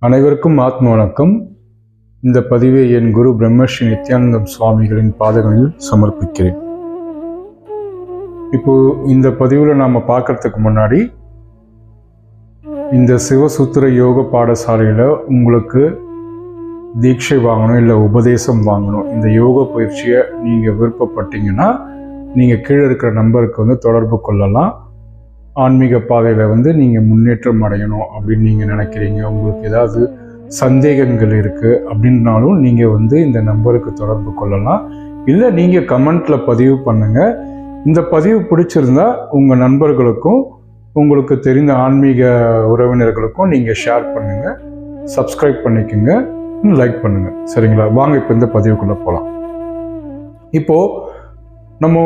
அனைவருக்கும் ஆத்ம வணக்கம். இந்த பதிவை என் குரு பிரம்மஸ்ரீ நித்யானந்தம் சுவாமிகளின் பாதங்களில் சமர்ப்பிக்கிறேன். இப்போ இந்த பதிவில் நாம் பார்க்கறதுக்கு முன்னாடி இந்த சிவசூத்திர யோக பாடசாலையில் உங்களுக்கு தீட்சை வாங்கணும், இல்லை உபதேசம் வாங்கணும், இந்த யோக பயிற்சியை நீங்கள் விருப்பப்பட்டீங்கன்னா நீங்கள் கீழே இருக்கிற நம்பருக்கு தொடர்பு கொள்ளலாம். ஆன்மீக பாதையில் நீங்கள் முன்னேற்றம் அடையணும் அப்படின்னு நீங்கள் நினைக்கிறீங்க, உங்களுக்கு ஏதாவது சந்தேகங்கள் இருக்குது அப்படின்னாலும் நீங்கள் இந்த நம்பருக்கு தொடர்பு கொள்ளலாம். இல்லை நீங்கள் கமெண்ட்டில் பதிவு பண்ணுங்கள். இந்த பதிவு பிடிச்சிருந்தா உங்கள் நண்பர்களுக்கும் உங்களுக்கு தெரிந்த ஆன்மீக உறவினர்களுக்கும் நீங்கள் ஷேர் பண்ணுங்கள், சப்ஸ்கிரைப் பண்ணிக்கோங்க, லைக் பண்ணுங்கள். சரிங்களா? வாங்க இப்போ இந்த பதிவுக்குள்ளே போகலாம். இப்போது நம்ம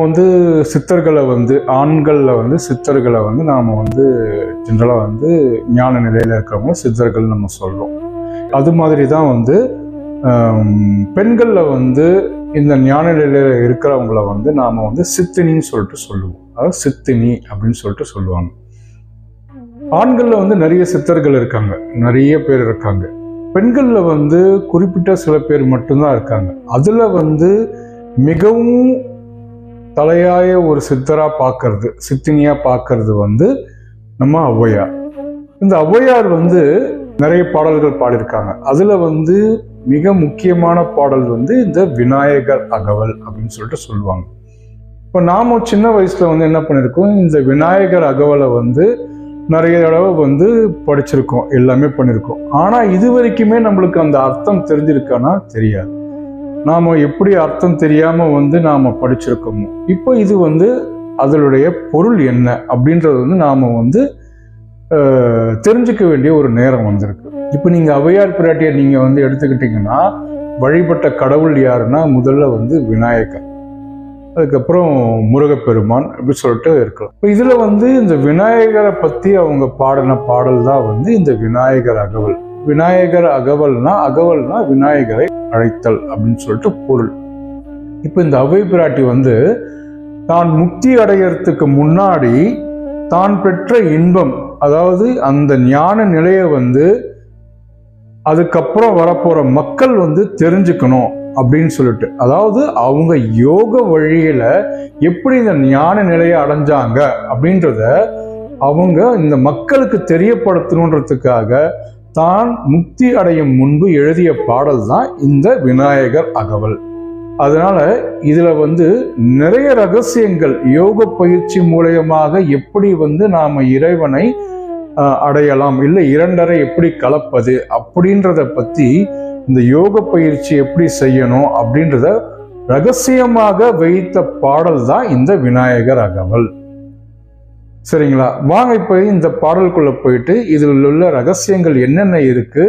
சித்தர்களை ஆண்களில் சித்தர்களை நாம் ஜென்ரலாக ஞான நிலையில் இருக்கிறவங்க சித்தர்கள் நம்ம சொல்கிறோம். அது மாதிரி தான் பெண்களில் இந்த ஞான நிலையில் இருக்கிறவங்கள நாம் சித்தினின்னு சொல்லிட்டு சொல்லுவோம். அதாவது சித்தினி அப்படின்னு சொல்லிட்டு சொல்லுவாங்க. ஆண்களில் நிறைய சித்தர்கள் இருக்காங்க, நிறைய பேர் இருக்காங்க. பெண்களில் குறிப்பிட்ட சில பேர் மட்டும்தான் இருக்காங்க. அதில் மிகவும் தலையாய ஒரு சித்தரா பார்க்கறது, சித்தினியா பார்க்கறது நம்ம ஔவையார். இந்த ஔவையார் நிறைய பாடல்கள் பாடியிருக்காங்க. அதுல மிக முக்கியமான பாடல் இந்த விநாயகர் அகவல் அப்படின்னு சொல்லிட்டு சொல்லுவாங்க. இப்போ நாம சின்ன வயசுல என்ன பண்ணிருக்கோம், இந்த விநாயகர் அகவலை நிறைய தடவை படிச்சிருக்கோம், எல்லாமே பண்ணியிருக்கோம். ஆனா இது வரைக்குமே நம்மளுக்கு அந்த அர்த்தம் தெரிஞ்சிருக்கானா தெரியாது. நாம எப்படி அர்த்தம் தெரியாம நாம படிச்சிருக்கோமோ, இப்போ இது அதனுடைய பொருள் என்ன அப்படின்றது நாம தெரிஞ்சுக்க வேண்டிய ஒரு நேரம் வந்திருக்கு. இப்போ நீங்க ஔவையார் பிராட்டியை நீங்க எடுத்துக்கிட்டீங்கன்னா, வழிபட்ட கடவுள் யாருன்னா முதல்ல விநாயகர், அதுக்கப்புறம் முருகப்பெருமான் அப்படி சொல்லிட்டு இருக்கலாம். இப்போ இதுல இந்த விநாயகரை பத்தி அவங்க பாடின பாடல் தான் இந்த விநாயகர் அகவல். விநாயகர் அகவல்னா விநாயகரை அழைத்தல் அப்படின்னு சொல்லிட்டு பொருள். இப்போ இந்த ஔவை பிராட்டி தான் முக்தி அடையறதுக்கு முன்னாடி தான் பெற்ற இன்பம், அதாவது அந்த ஞான நிலையை அதுக்கப்புறம் வரப்போற மக்கள் தெரிஞ்சுக்கணும் அப்படின்னு சொல்லிட்டு, அதாவது அவங்க யோக வழியில எப்படி இந்த ஞான நிலையை அடைஞ்சாங்க அப்படின்றத அவங்க இந்த மக்களுக்கு தெரியப்படுத்தணுன்றதுக்காக தான் முக்தி அடையும் முன்பு எழுதிய பாடல் தான் இந்த விநாயகர் அகவல். அதனால இதுல நிறைய ரகசியங்கள், யோக பயிற்சி மூலமாக எப்படி நாம இறைவனை அடையலாம், இல்லை இரண்டரை எப்படி கலப்பது அப்படின்றத பத்தி, இந்த யோக பயிற்சி எப்படி செய்யணும் அப்படின்றத ரகசியமாக வைத்த பாடல் தான் இந்த விநாயகர் அகவல். சரிங்களா? வாங்க இப்ப இந்த பாடலுக்குள்ள போயிட்டு இதில் உள்ள ரகசியங்கள் என்னென்ன இருக்கு,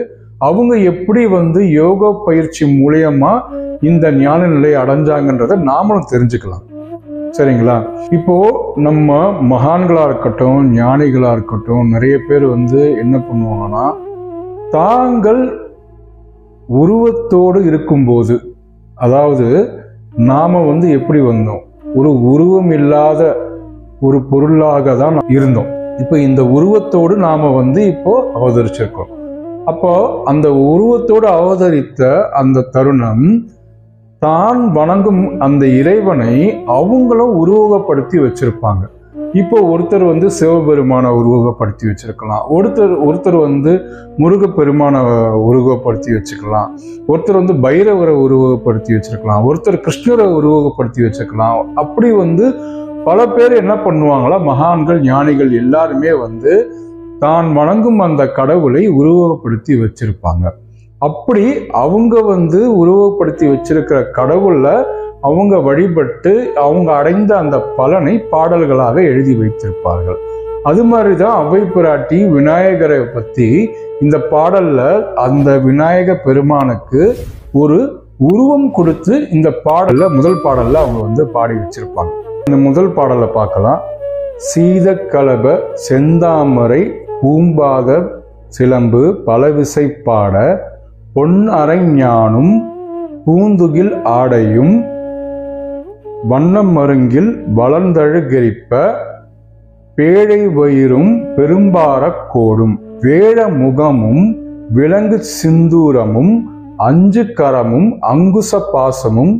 அவங்க எப்படி யோக பயிற்சி மூலியமா இந்த ஞான நிலையை அடைஞ்சாங்கன்றத நாமளும் தெரிஞ்சுக்கலாம். சரிங்களா? இப்போ நம்ம மகான்களா இருக்கட்டும், ஞானிகளா இருக்கட்டும், நிறைய பேர் என்ன பண்ணுவாங்கன்னா, தாங்கள் உருவத்தோடு இருக்கும்போது, அதாவது நாம எப்படி வந்தோம், ஒரு உருவம் இல்லாத ஒரு பொருளாக தான் இருந்தோம். இப்போ இந்த உருவத்தோடு நாம இப்போ அவதரிச்சிருக்கோம். அப்போ அந்த உருவத்தோடு அவதரித்த அந்த தருணம், தான் வணங்கும் அந்த இறைவனை அவங்களும் உருவகப்படுத்தி வச்சிருப்பாங்க. இப்போ ஒருத்தர் சிவபெருமான உருவகப்படுத்தி வச்சிருக்கலாம், ஒருத்தர் முருகப்பெருமான உருவகப்படுத்தி வச்சுக்கலாம், ஒருத்தர் பைரவரை உருவகப்படுத்தி வச்சிருக்கலாம், ஒருத்தர் கிருஷ்ணரை உருவகப்படுத்தி வச்சுக்கலாம். அப்படி பல பேர் என்ன பண்ணுவாங்களா, மகான்கள் ஞானிகள் எல்லாருமே தான் வணங்கும் அந்த கடவுளை உருவகப்படுத்தி வச்சிருப்பாங்க. அப்படி அவங்க உருவகப்படுத்தி வச்சிருக்கிற கடவுள்ல அவங்க வழிபட்டு அவங்க அடைந்த அந்த பலனை பாடல்களாக எழுதி வைத்திருப்பார்கள். அது மாதிரிதான் ஔவை பிராட்டி விநாயகரை பத்தி இந்த பாடல்ல அந்த விநாயக பெருமானுக்கு ஒரு உருவம் கொடுத்து இந்த பாடல்ல முதல் பாடல்ல அவங்க பாடி வச்சிருப்பாங்க. இந்த முதல் பாடலை பார்க்கலாம். சீதக்கலப செந்தாமரை பூம்பாத சிலம்பு பலவிசை பாட பொன் அரைஞானும் பூந்துகில் ஆடையும் வண்ணம் மருங்கில் வளர்ந்தழுகெரிப்ப பேழை வயிறும் பெரும்பார கோடும் வேழ முகமும் விலங்கு சிந்தூரமும் அஞ்சு கரமும் அங்குச பாசமும்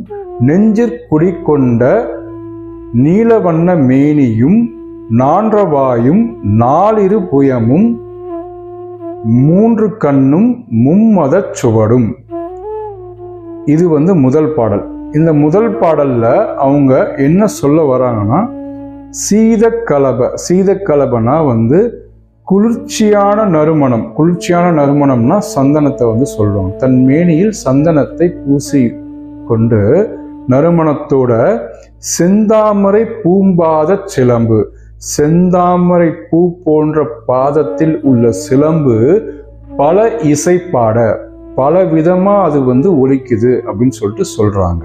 நெஞ்சிற்குடி கொண்ட நீலவண்ண மேனியும் நான்றவாயும் நாலிரு புயமும் மூன்று கண்ணும் மும்மதச் சுவடும். இது முதல் பாடல். இந்த முதல் பாடல்ல அவங்க என்ன சொல்ல வராங்கன்னா, சீதக்கலபனா குளிர்ச்சியான நறுமணம். குளிர்ச்சியான நறுமணம்னா சந்தனத்தை சொல்லுவாங்க. தன் மேனியில் சந்தனத்தை பூசி கொண்டு நறுமணத்தோட செந்தாமரை பூம்பாத சிலம்பு, செந்தாமரை பூ போன்ற பாதத்தில் உள்ள சிலம்பு பல இசைப்பாட பல விதமா அது ஒலிக்குது அப்படின்னு சொல்லிட்டு சொல்றாங்க.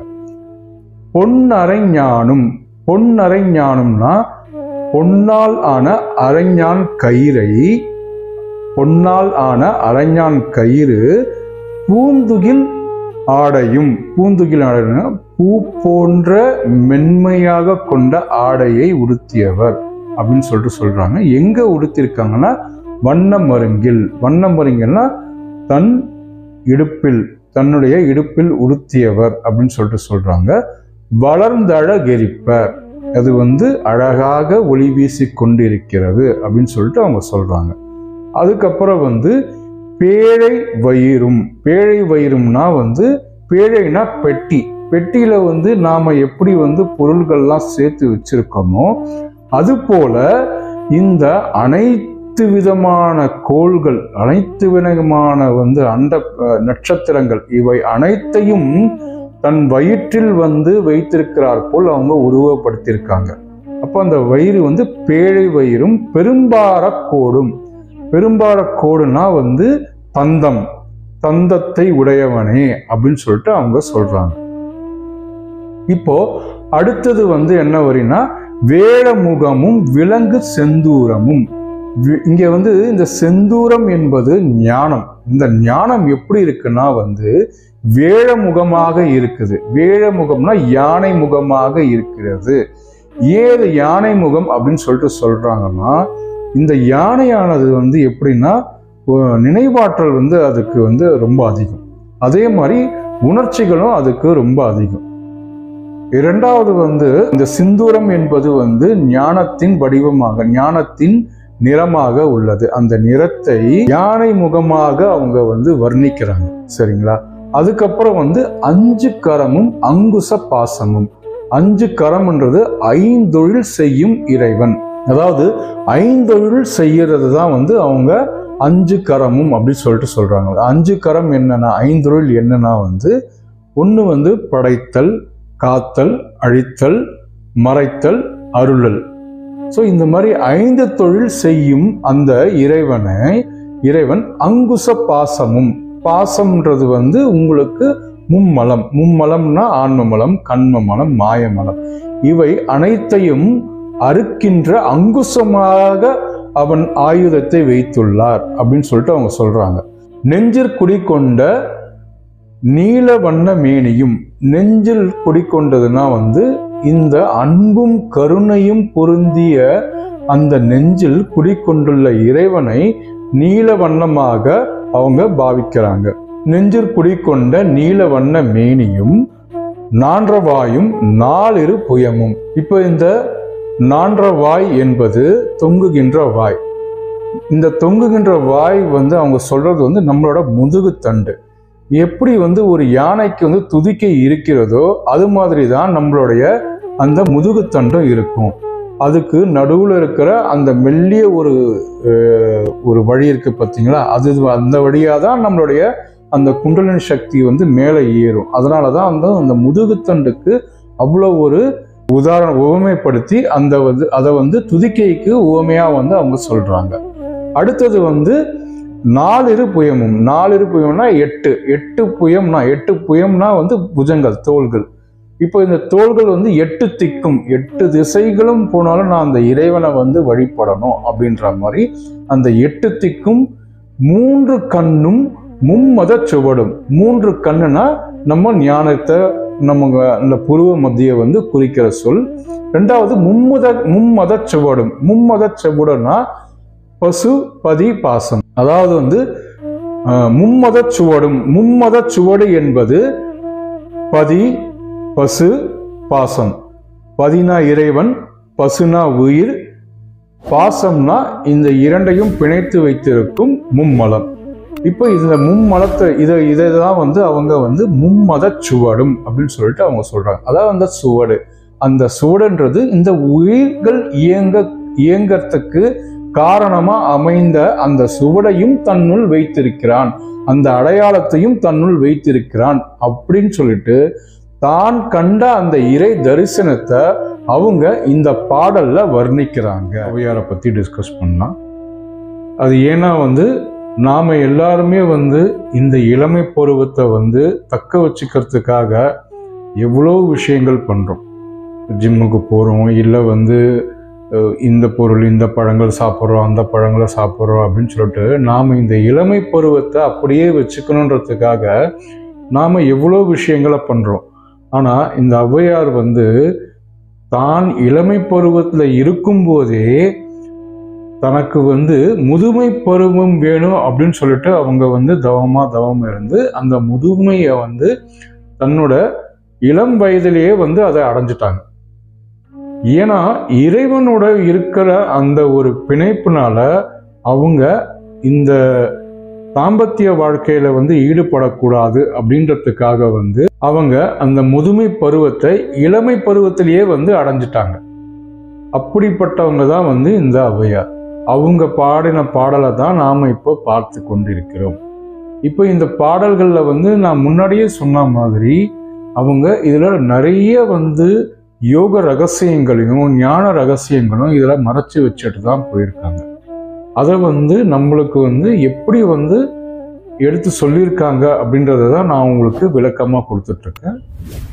பொன்னரைஞானும், பொன்னரைஞானும்னா பொன்னால் ஆன அரைஞான் கயிறை, பொன்னால் ஆன அரைஞான் கயிறு பூந்துகில் ஆடையும், பூந்துகில் ஆடைனா பூ போன்ற மென்மையாக கொண்ட ஆடையை உடுத்தியவர் அப்படின்னு சொல்லிட்டு சொல்றாங்க. எங்க உடுத்திருக்காங்கன்னா வண்ணமருங்கில். வண்ணமருங்கில்னா தன் இடுப்பில், தன்னுடைய இடுப்பில் உடுத்தியவர் அப்படின்னு சொல்லிட்டு சொல்றாங்க. வளர்ந்தழகெரிப்பர், அது அழகாக ஒளி வீசி கொண்டிருக்கிறது அப்படின்னு சொல்லிட்டு அவங்க சொல்றாங்க. அதுக்கப்புறம் பேழை வயிறும். பேழை வயிறும்னா பேழைனா பெட்டி. பெட்டியில நாம எப்படி பொருள்கள்லாம் சேர்த்து வச்சிருக்கோமோ அது போல இந்த அனைத்து விதமான கோள்கள், அனைத்து விதமான அண்ட நட்சத்திரங்கள் இவை அனைத்தையும் தன் வயிற்றில் வைத்திருக்கிறார் போல் அவங்க உருவப்படுத்தியிருக்காங்க. அப்போ அந்த வயிறு பேழை வயிறும் பெரும்பார கோடும். பெரும்பார கோடுனா தந்தம், தந்தத்தை உடையவனே அப்படின்னு சொல்லிட்டு அவங்க சொல்றாங்க. இப்போ அடுத்தது என்ன வரினா வேழமுகமும் விலங்கு செந்தூரமும். இங்க இந்த செந்தூரம் என்பது ஞானம். இந்த ஞானம் எப்படி இருக்குன்னா வேழமுகமாக இருக்குது. வேழமுகம்னா யானை முகமாக இருக்கிறது. ஏது யானை முகம் அப்படின்னு சொல்லிட்டு சொல்றாங்கன்னா, இந்த யானையானது எப்படின்னா நினைவாற்றல் அதுக்கு ரொம்ப அதிகம். அதே மாதிரி உணர்ச்சிகளும் அதுக்கு ரொம்ப அதிகம். இரண்டாவது இந்த சிந்தூரம் என்பது ஞானத்தின் வடிவமாக, ஞானத்தின் நிறமாக உள்ளது. அந்த நிறத்தை யானை முகமாக அவங்க வர்ணிக்கிறாங்க. சரிங்களா? அதுக்கப்புறம் அஞ்சு கரமும் அங்குச பாசமும். அஞ்சு கரம்ன்றது ஐந்தொழில் செய்யும் இறைவன். அதாவது ஐந்தொழில் செய்யறது தான் அவங்க அஞ்சு கரமும் அப்படின்னு சொல்லிட்டு சொல்றாங்க. அஞ்சு கரம் என்னன்னா, ஐந்தொழில் என்னன்னா ஒன்று படைத்தல், காத்தல், அழித்தல், மறைத்தல், அருளல். ஸோ இந்த மாதிரி 5 தொழில் செய்யும் அந்த இறைவன் அங்குச பாசமும். பாசம்ன்றது உங்களுக்கு மும்மலம். மும்மலம்னா ஆன்மமலம், கண்மமலம், மாயமலம். இவை அனைத்தையும் அறுக்கின்ற அங்குசமாக அவன் ஆயுதத்தை வைத்துள்ளார் அப்படின்னு சொல்லிட்டு அவங்க சொல்றாங்க. நெஞ்சில் குடிக்கொண்ட நீல வண்ண மேனியும். நெஞ்சில் குடிக்கொண்டதுன்னா இந்த அன்பும் கருணையும் பொருந்திய அந்த நெஞ்சில் குடிக்கொண்டுள்ள இறைவனை நீல வண்ணமாக அவங்க பாவிக்கிறாங்க. நெஞ்சில் குடிக்கொண்ட நீல வண்ண மேனியும் நான்றவாயும் நாலிரு புயமும். இப்போ இந்த நான்றவாய் என்பது தொங்குகின்ற வாய். இந்த தொங்குகின்ற வாய் அவங்க சொல்றது நம்மளோட முதுகு தண்டு. எப்படி ஒரு யானைக்கு துதிக்கை இருக்கிறதோ அது மாதிரி தான் நம்மளுடைய அந்த முதுகு தண்டும் இருக்கும். அதுக்கு நடுவில் இருக்கிற அந்த மெல்லிய ஒரு வழி இருக்கு பார்த்தீங்களா, அது அந்த வழியாக தான் நம்மளுடைய அந்த குண்டலினி சக்தி மேலே ஏறும். அதனால தான் அந்த முதுகுத்தண்டுக்கு அவ்வளோ ஒரு உவமைப்படுத்தி அதை துதிக்கைக்கு உவமையாக அவங்க சொல்றாங்க. அடுத்தது நாலிரு புயமும். நாலிரு புயம்னா எட்டு புயம்னா புஜங்கள், தோள்கள். இப்போ இந்த தோள்கள் 8 திக்கும் 8 திசைகளும் போனாலும் நான் அந்த இறைவனை வழிபடணும் அப்படின்ற மாதிரி அந்த 8 திக்கும் 3 கண்ணும் மும்மத சுவடும். 3 கண்ணுனா நம்ம ஞானத்தை, நம்ம அந்த புருவ மத்திய குறிக்கிற சொல். ரெண்டாவது மும்மத சுவடும். மும்மத சுவடுனா பசு பதி பாசம். அதாவது மும்மத சுவடும். மும்மத சுவடு என்பது பதி, பசு, பாசம். பதினா இறைவன், பசுனா உயிர், பாசம்னா இந்த இரண்டையும் பிணைத்து வைத்திருக்கும் மும்மலம். இப்போ இந்த மும்மலத்தை இதைதான் வந்து அவங்க வந்து மும்மத சுவடும் அப்படின்னு சொல்லிட்டு அவங்க சொல்றாங்க. அதாவது அந்த சுவடு, அந்த சுவடுன்றது இந்த உயிர்கள் இயங்கறதுக்கு காரணமா அமைந்த அந்த சுவடையும் தன்னுள் வைத்திருக்கிறான், அந்த அடையாளத்தையும் தன்னுள் வைத்திருக்கிறான் அப்படின்னு சொல்லிட்டு தான் கண்ட அந்த இறை தரிசனத்தை அவங்க இந்த பாடல்ல வர்ணிக்கிறாங்க. ஔவையாரை பத்தி டிஸ்கஸ் பண்ணலாம். அது ஏன்னா வந்து நாம எல்லாருமே வந்து இந்த இளமை பருவத்தை வந்து தக்க வச்சுக்கிறதுக்காக எவ்வளோ விஷயங்கள் பண்றோம். ஜிம்முக்கு போறோம், இல்லை வந்து இந்த பொருள், இந்த பழங்கள் சாப்பிட்றோம், அந்த பழங்களை சாப்பிட்றோம் அப்படின்னு சொல்லிட்டு நாம் இந்த இளமை பருவத்தை அப்படியே வச்சுக்கணுன்றதுக்காக நாம் எவ்வளோ விஷயங்களை பண்ணுறோம். ஆனால் இந்த ஔவையார் வந்து தான் இளமை பருவத்தில் இருக்கும்போதே தனக்கு வந்து முதுமை பருவம் வேணும் அப்படின்னு சொல்லிட்டு அவங்க வந்து தவம் இருந்து அந்த முதுமையை வந்து தன்னோட இளம் வயதிலேயே வந்து அதை அடைஞ்சிட்டாங்க. ஏன்னா இறைவனோட இருக்கிற அந்த ஒரு பிணைப்புனால அவங்க இந்த தாம்பத்திய வாழ்க்கையில வந்து ஈடுபடக்கூடாது அப்படின்றதுக்காக வந்து அவங்க அந்த முதுமை பருவத்தை இளமை பருவத்திலேயே வந்து அடைஞ்சிட்டாங்க. அப்படிப்பட்டவங்க தான் வந்து இந்த ஔவையார். அவங்க பாடின பாடலை தான் நாம இப்போ பார்த்து கொண்டிருக்கிறோம். இப்போ இந்த பாடல்கள்ல வந்து நான் முன்னாடியே சொன்ன மாதிரி அவங்க இதுல நிறைய வந்து யோக ரகசியங்களையும் ஞான ரகசியங்களும் இதில் மறைச்சி வச்சுட்டு தான் போயிருக்காங்க. அதை வந்து நம்மளுக்கு வந்து எப்படி வந்து எடுத்து சொல்லியிருக்காங்க அப்படின்றத தான் நான் உங்களுக்கு விளக்கமாக கொடுத்துட்ருக்கேன்.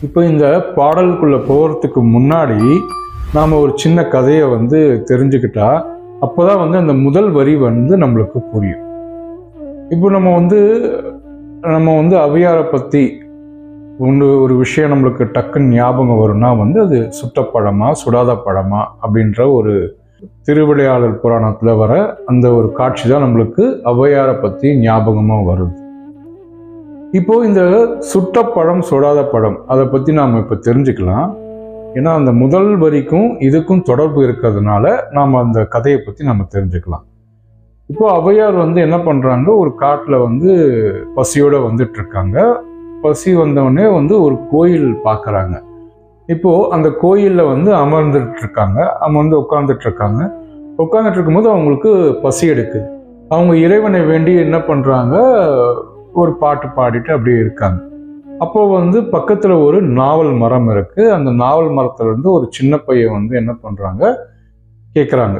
இப்போ இந்த பாடலுக்குள்ளே போகிறதுக்கு முன்னாடி நாம் ஒரு சின்ன கதையை வந்து தெரிஞ்சுக்கிட்டா அப்போ தான் வந்து அந்த முதல் வரி வந்து நம்மளுக்கு புரியும். இப்போ நம்ம வந்து ஔவையாரை பற்றி ஒரு விஷயம் நம்மளுக்கு டக்குன்னு ஞாபகம் வரும்னா வந்து அது சுட்ட பழமா சுடாத பழமா அப்படின்ற ஒரு திருவிளையாடல் புராணத்தில் வர அந்த ஒரு காட்சி தான் நம்மளுக்கு ஔவையாரை பற்றி ஞாபகமாக வருது. இப்போ இந்த சுட்ட பழம் சுடாத பழம் அதை பற்றி நாம் இப்போ தெரிஞ்சுக்கலாம். ஏன்னா அந்த முதல் வரிக்கும் இதுக்கும் தொடர்பு இருக்கிறதுனால நாம் அந்த கதையை பற்றி நம்ம தெரிஞ்சுக்கலாம். இப்போ ஔவையார் வந்து என்ன பண்ணுறாங்க, ஒரு காட்டில் வந்து பசியோடு வந்துட்டு இருக்காங்க. பசி வந்தவொடனே வந்து ஒரு கோயில் பார்க்குறாங்க. இப்போது அந்த கோயிலில் வந்து அமர்ந்துட்டு இருக்காங்க. உட்காந்துட்டு இருக்கும்போது அவங்களுக்கு பசி எடுக்குது. அவங்க இறைவனை வேண்டி என்ன பண்ணுறாங்க, ஒரு பாட்டு பாடிட்டு அப்படியே இருக்காங்க. அப்போ வந்து பக்கத்தில் ஒரு நாவல் மரம் இருக்குது. அந்த நாவல் மரத்துலேருந்து ஒரு சின்ன பையன் வந்து என்ன பண்ணுறாங்க, கேட்குறாங்க,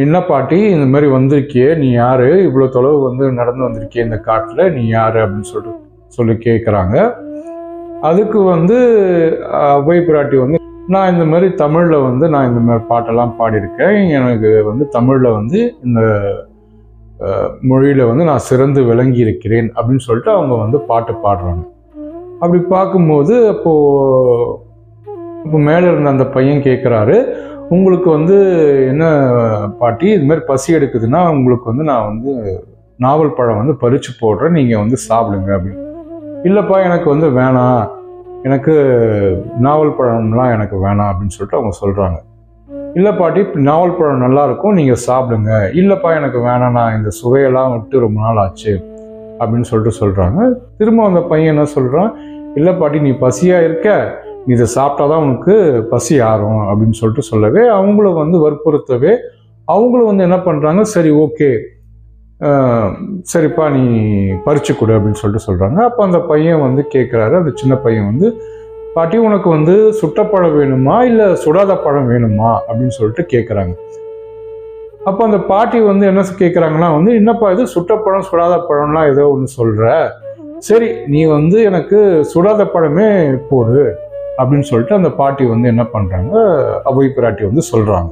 என்ன பாட்டி இந்த மாதிரி வந்திருக்கியே, நீ யாரு, இவ்வளோ தொலைவு வந்து நடந்து வந்திருக்கியே இந்த காட்டில், நீ யாரு அப்படின்னு சொல்லி கேட்குறாங்க. அதுக்கு வந்து ஔவை பிராட்டி வந்து, நான் இந்த மாதிரி தமிழில் வந்து நான் இந்த மாதிரி பாட்டெல்லாம் பாடியிருக்கேன், எனக்கு வந்து தமிழில் வந்து இந்த மொழியில் வந்து நான் சிறந்து விளங்கி இருக்கிறேன் அப்படின்னு சொல்லிட்டு அவங்க வந்து பாட்டு பாடுறாங்க. அப்படி பார்க்கும்போது இப்போ மேலே இருந்த அந்த பையன் கேட்குறாரு, உங்களுக்கு வந்து என்ன பாட்டி இது மாதிரி பசி எடுக்குதுன்னா உங்களுக்கு வந்து நான் வந்து நாவல் பழம் வந்து பறித்து போடுறேன், நீங்கள் வந்து சாப்பிடுங்க அப்படின்னு. இல்லைப்பா எனக்கு வந்து வேணாம், எனக்கு நாவல் பழம்லாம் எனக்கு வேணாம் அப்படின்னு சொல்லிட்டு அவங்க சொல்கிறாங்க. இல்லை பாட்டி நாவல் பழம் நல்லாயிருக்கும், நீங்கள் சாப்பிடுங்க. இல்லைப்பா எனக்கு வேணாம், நான் இந்த சுவையெல்லாம் விட்டு ரொம்ப நாள் ஆச்சு அப்படின்னு சொல்லிட்டு சொல்கிறாங்க. திரும்ப அந்த பையன் என்ன சொல்கிறான், இல்லை பாட்டி நீ பசியாக இருக்க, நீ இதை சாப்பிட்டாதான் உனக்கு பசி ஆறும் அப்படின்னு சொல்லிட்டு சொல்லவே அவங்களும் வந்து வற்புறுத்தவே அவங்களும் வந்து என்ன பண்ணுறாங்க, சரி ஓகே சரிப்பா நீ பறிச்சு கொடு அப்படின்னு சொல்லிட்டு சொல்கிறாங்க. அப்போ அந்த பையன் வந்து கேட்குறாரு, அந்த சின்ன பையன் வந்து, பாட்டி உனக்கு வந்து சுட்டப்பழம் வேணுமா இல்லை சுடாத பழம் வேணுமா அப்படின்னு சொல்லிட்டு கேட்குறாங்க. அப்போ அந்த பாட்டி வந்து என்ன கேட்குறாங்கன்னா வந்து, என்னப்பா இது சுட்டப்பழம் சுடாத பழம்லாம் ஏதோ ஒன்று சொல்கிற, சரி நீ வந்து எனக்கு சுடாத பழமே போடு அப்படின்னு சொல்லிட்டு அந்த பாட்டி வந்து என்ன பண்ணுறாங்க, ஔவை பிராட்டி வந்து சொல்கிறாங்க.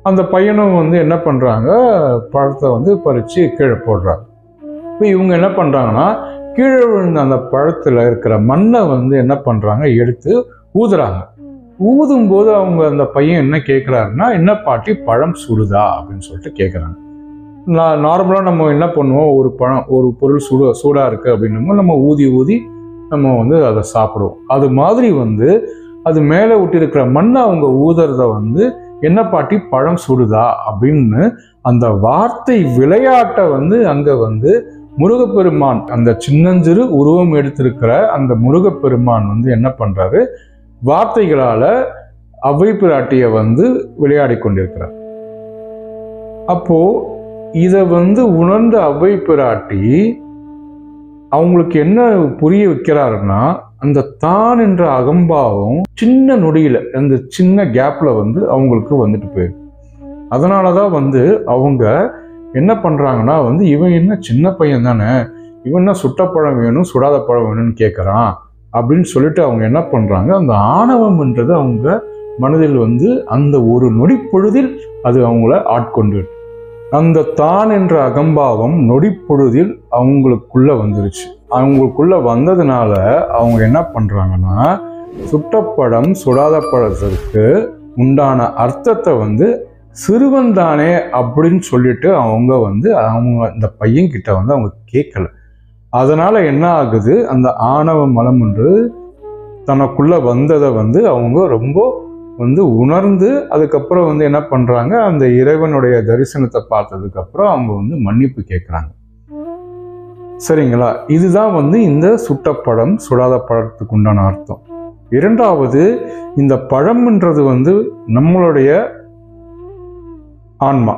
அந்த பையனும் வந்து என்ன பண்ணுறாங்க, பழத்தை வந்து பறித்து கீழே போடுறாங்க. இப்போ இவங்க என்ன பண்ணுறாங்கன்னா, கீழே விழுந்த அந்த பழத்தில் இருக்கிற மண்ணை வந்து என்ன பண்ணுறாங்க, எடுத்து ஊதுறாங்க. ஊதும்போது அவங்க அந்த பையன் என்ன கேட்குறாருன்னா, என்ன பாட்டி பழம் சுடுதா அப்படின்னு சொல்லிட்டு கேட்குறாங்க. நார்மலாக நம்ம என்ன பண்ணுவோம், ஒரு பொருள் சூடாக இருக்குது அப்படின்னும் நம்ம ஊதி நம்ம வந்து அதை சாப்பிடுவோம். அது மாதிரி வந்து அது மேலே விட்டிருக்கிற மண்ணை அவங்க ஊதுறத வந்து என்ன பாட்டி பழம் சுடுதா அப்படின்னு அந்த வார்த்தை விளையாட்டை வந்து அங்கே வந்து முருகப்பெருமான், அந்த சின்னஞ்சிறு உருவம் எடுத்திருக்கிற அந்த முருகப்பெருமான் வந்து என்ன பண்றாரு, வார்த்தைகளால அவ்வை பிராட்டியை வந்து விளையாடி கொண்டிருக்கிறார். அப்போ இதை வந்து உணர்ந்த அவ்வை பிராட்டி அவங்களுக்கு என்ன புரிய வைக்கிறாருன்னா, அந்த தான் என்ற அகம்பாவம் சின்ன நொடியில, அந்த சின்ன கேப்ல வந்து அவங்களுக்கு வந்துட்டு போயிருக்கு. அதனாலதான் வந்து அவங்க என்ன பண்றாங்கன்னா வந்து, இவன் என்ன சின்ன பையன் தானே, இவன் என்ன சுட்ட பழம் வேணும் சுடாத பழம் வேணும்னு கேட்கறான் அப்படின்னு சொல்லிட்டு அவங்க என்ன பண்றாங்க, அந்த ஆணவம்ன்றது அவங்க மனதில் வந்து அந்த ஒரு நொடி பொழுதில் அது அவங்கள ஆட்கொண்டு, அந்த தான் என்ற அகம்பாவம் நொடி பொழுதில் அவங்களுக்குள்ள வந்துருச்சு. அவங்களுக்குள்ள வந்ததுனால அவங்க என்ன பண்றாங்கன்னா, சுட்டப்பழம் சுடாத பழத்திற்கு உண்டான அர்த்தத்தை வந்து சிறுவன் தானே அப்படின்னு சொல்லிட்டு அவங்க வந்து அந்த பையன் கிட்ட வந்து அவங்க கேட்கல. அதனால என்ன ஆகுது, அந்த ஆணவ மலம் என்று தனக்குள்ள வந்ததை வந்து அவங்க ரொம்ப வந்து உணர்ந்து அதுக்கப்புறம் வந்து என்ன பண்றாங்க, அந்த இறைவனுடைய தரிசனத்தை பார்த்ததுக்கு அப்புறம் அவங்க வந்து மன்னிப்பு கேட்கிறாங்க. சரிங்களா? இதுதான் வந்து இந்த சுட்டப்பழம் சுடாத பழத்துக்கு உண்டான அர்த்தம். இரண்டாவது, இந்த பழம்ன்றது வந்து நம்மளுடைய ஆன்மா.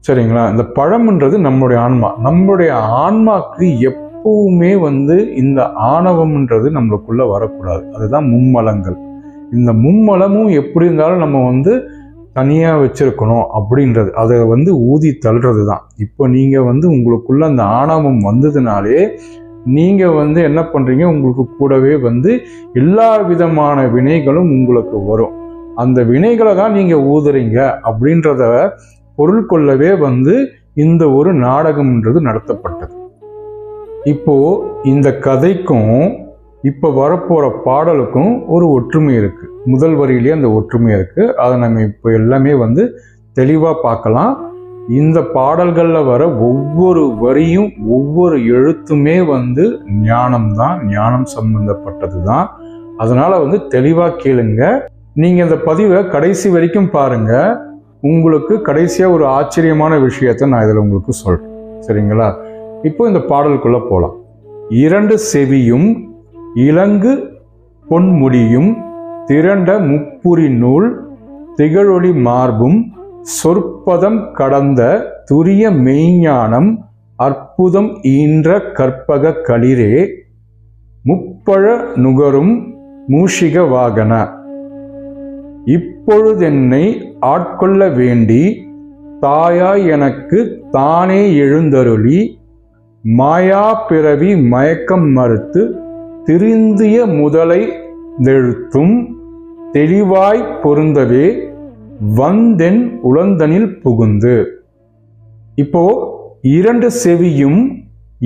சரிங்களா? இந்த பழம்ன்றது நம்மளுடைய ஆன்மா. நம்மளுடைய ஆன்மாக்கு எப்பவுமே வந்து இந்த ஆணவம்ன்றது நம்மளுக்குள்ள வரக்கூடாது. அதுதான் மும்மலங்கள். இந்த மும்மலமும் எப்படி இருந்தாலும் நம்ம வந்து தனியா வச்சிருக்கணும் அப்படின்றது, அதை வந்து ஊதி தள்ளுறது தான். இப்போ நீங்க வந்து உங்களுக்குள்ள அந்த ஆணவம் வந்ததுனாலே நீங்க வந்து என்ன பண்றீங்க, உங்களுக்கு கூடவே வந்து எல்லா விதமான வினைகளும் உங்களுக்கு வரும். அந்த வினைகளை தான் நீங்க ஊதுறீங்க அப்படின்றத பொருள் கொள்ளவே வந்து இந்த ஒரு நாடகம்ன்றது நடத்தப்பட்டது. இப்போ இந்த கதைக்கும் இப்போ வரப்போற பாடலுக்கும் ஒரு ஒற்றுமை இருக்கு. முதல் வரியிலேயே அந்த ஒற்றுமை இருக்கு. அதை நம்ம இப்போ எல்லாமே வந்து தெளிவா பார்க்கலாம். இந்த பாடல்கள்ல வர ஒவ்வொரு வரியும் ஒவ்வொரு எழுத்துமே வந்து ஞானம் தான், ஞானம் சம்பந்தப்பட்டது தான். அதனால வந்து தெளிவா கேளுங்க. நீங்க இந்த பதிவை கடைசி வரைக்கும் பாருங்க. உங்களுக்கு கடைசியா ஒரு ஆச்சரியமான விஷயத்தை நான் இதில் உங்களுக்கு சொல்றேன். சரிங்களா? இப்போ இந்த பாடலுக்குள்ள போலாம். இரண்டு செவியும் இலங்கு பொன்முடியும் திரண்ட முப்புரி நூல் திகழொளி மார்பும் சொற்பதம் கடந்த துரிய மெய்ஞானம் அற்புதம் ஈன்ற கற்பக களிரே முப்பழ நுகரும் மூஷிக வாகன இப்பொழுதென்னை ஆட்கொள்ள வேண்டி தாயாய் எனக்கு தானே எழுந்தருளி மாயா பிறவி மயக்கம் மறுத்து திருந்திய முதலை எழுத்தும் தெளிவாய் பொருந்தவே வந்தென் உளந்தனில் புகுந்து. இப்போ இரண்டு செவியும்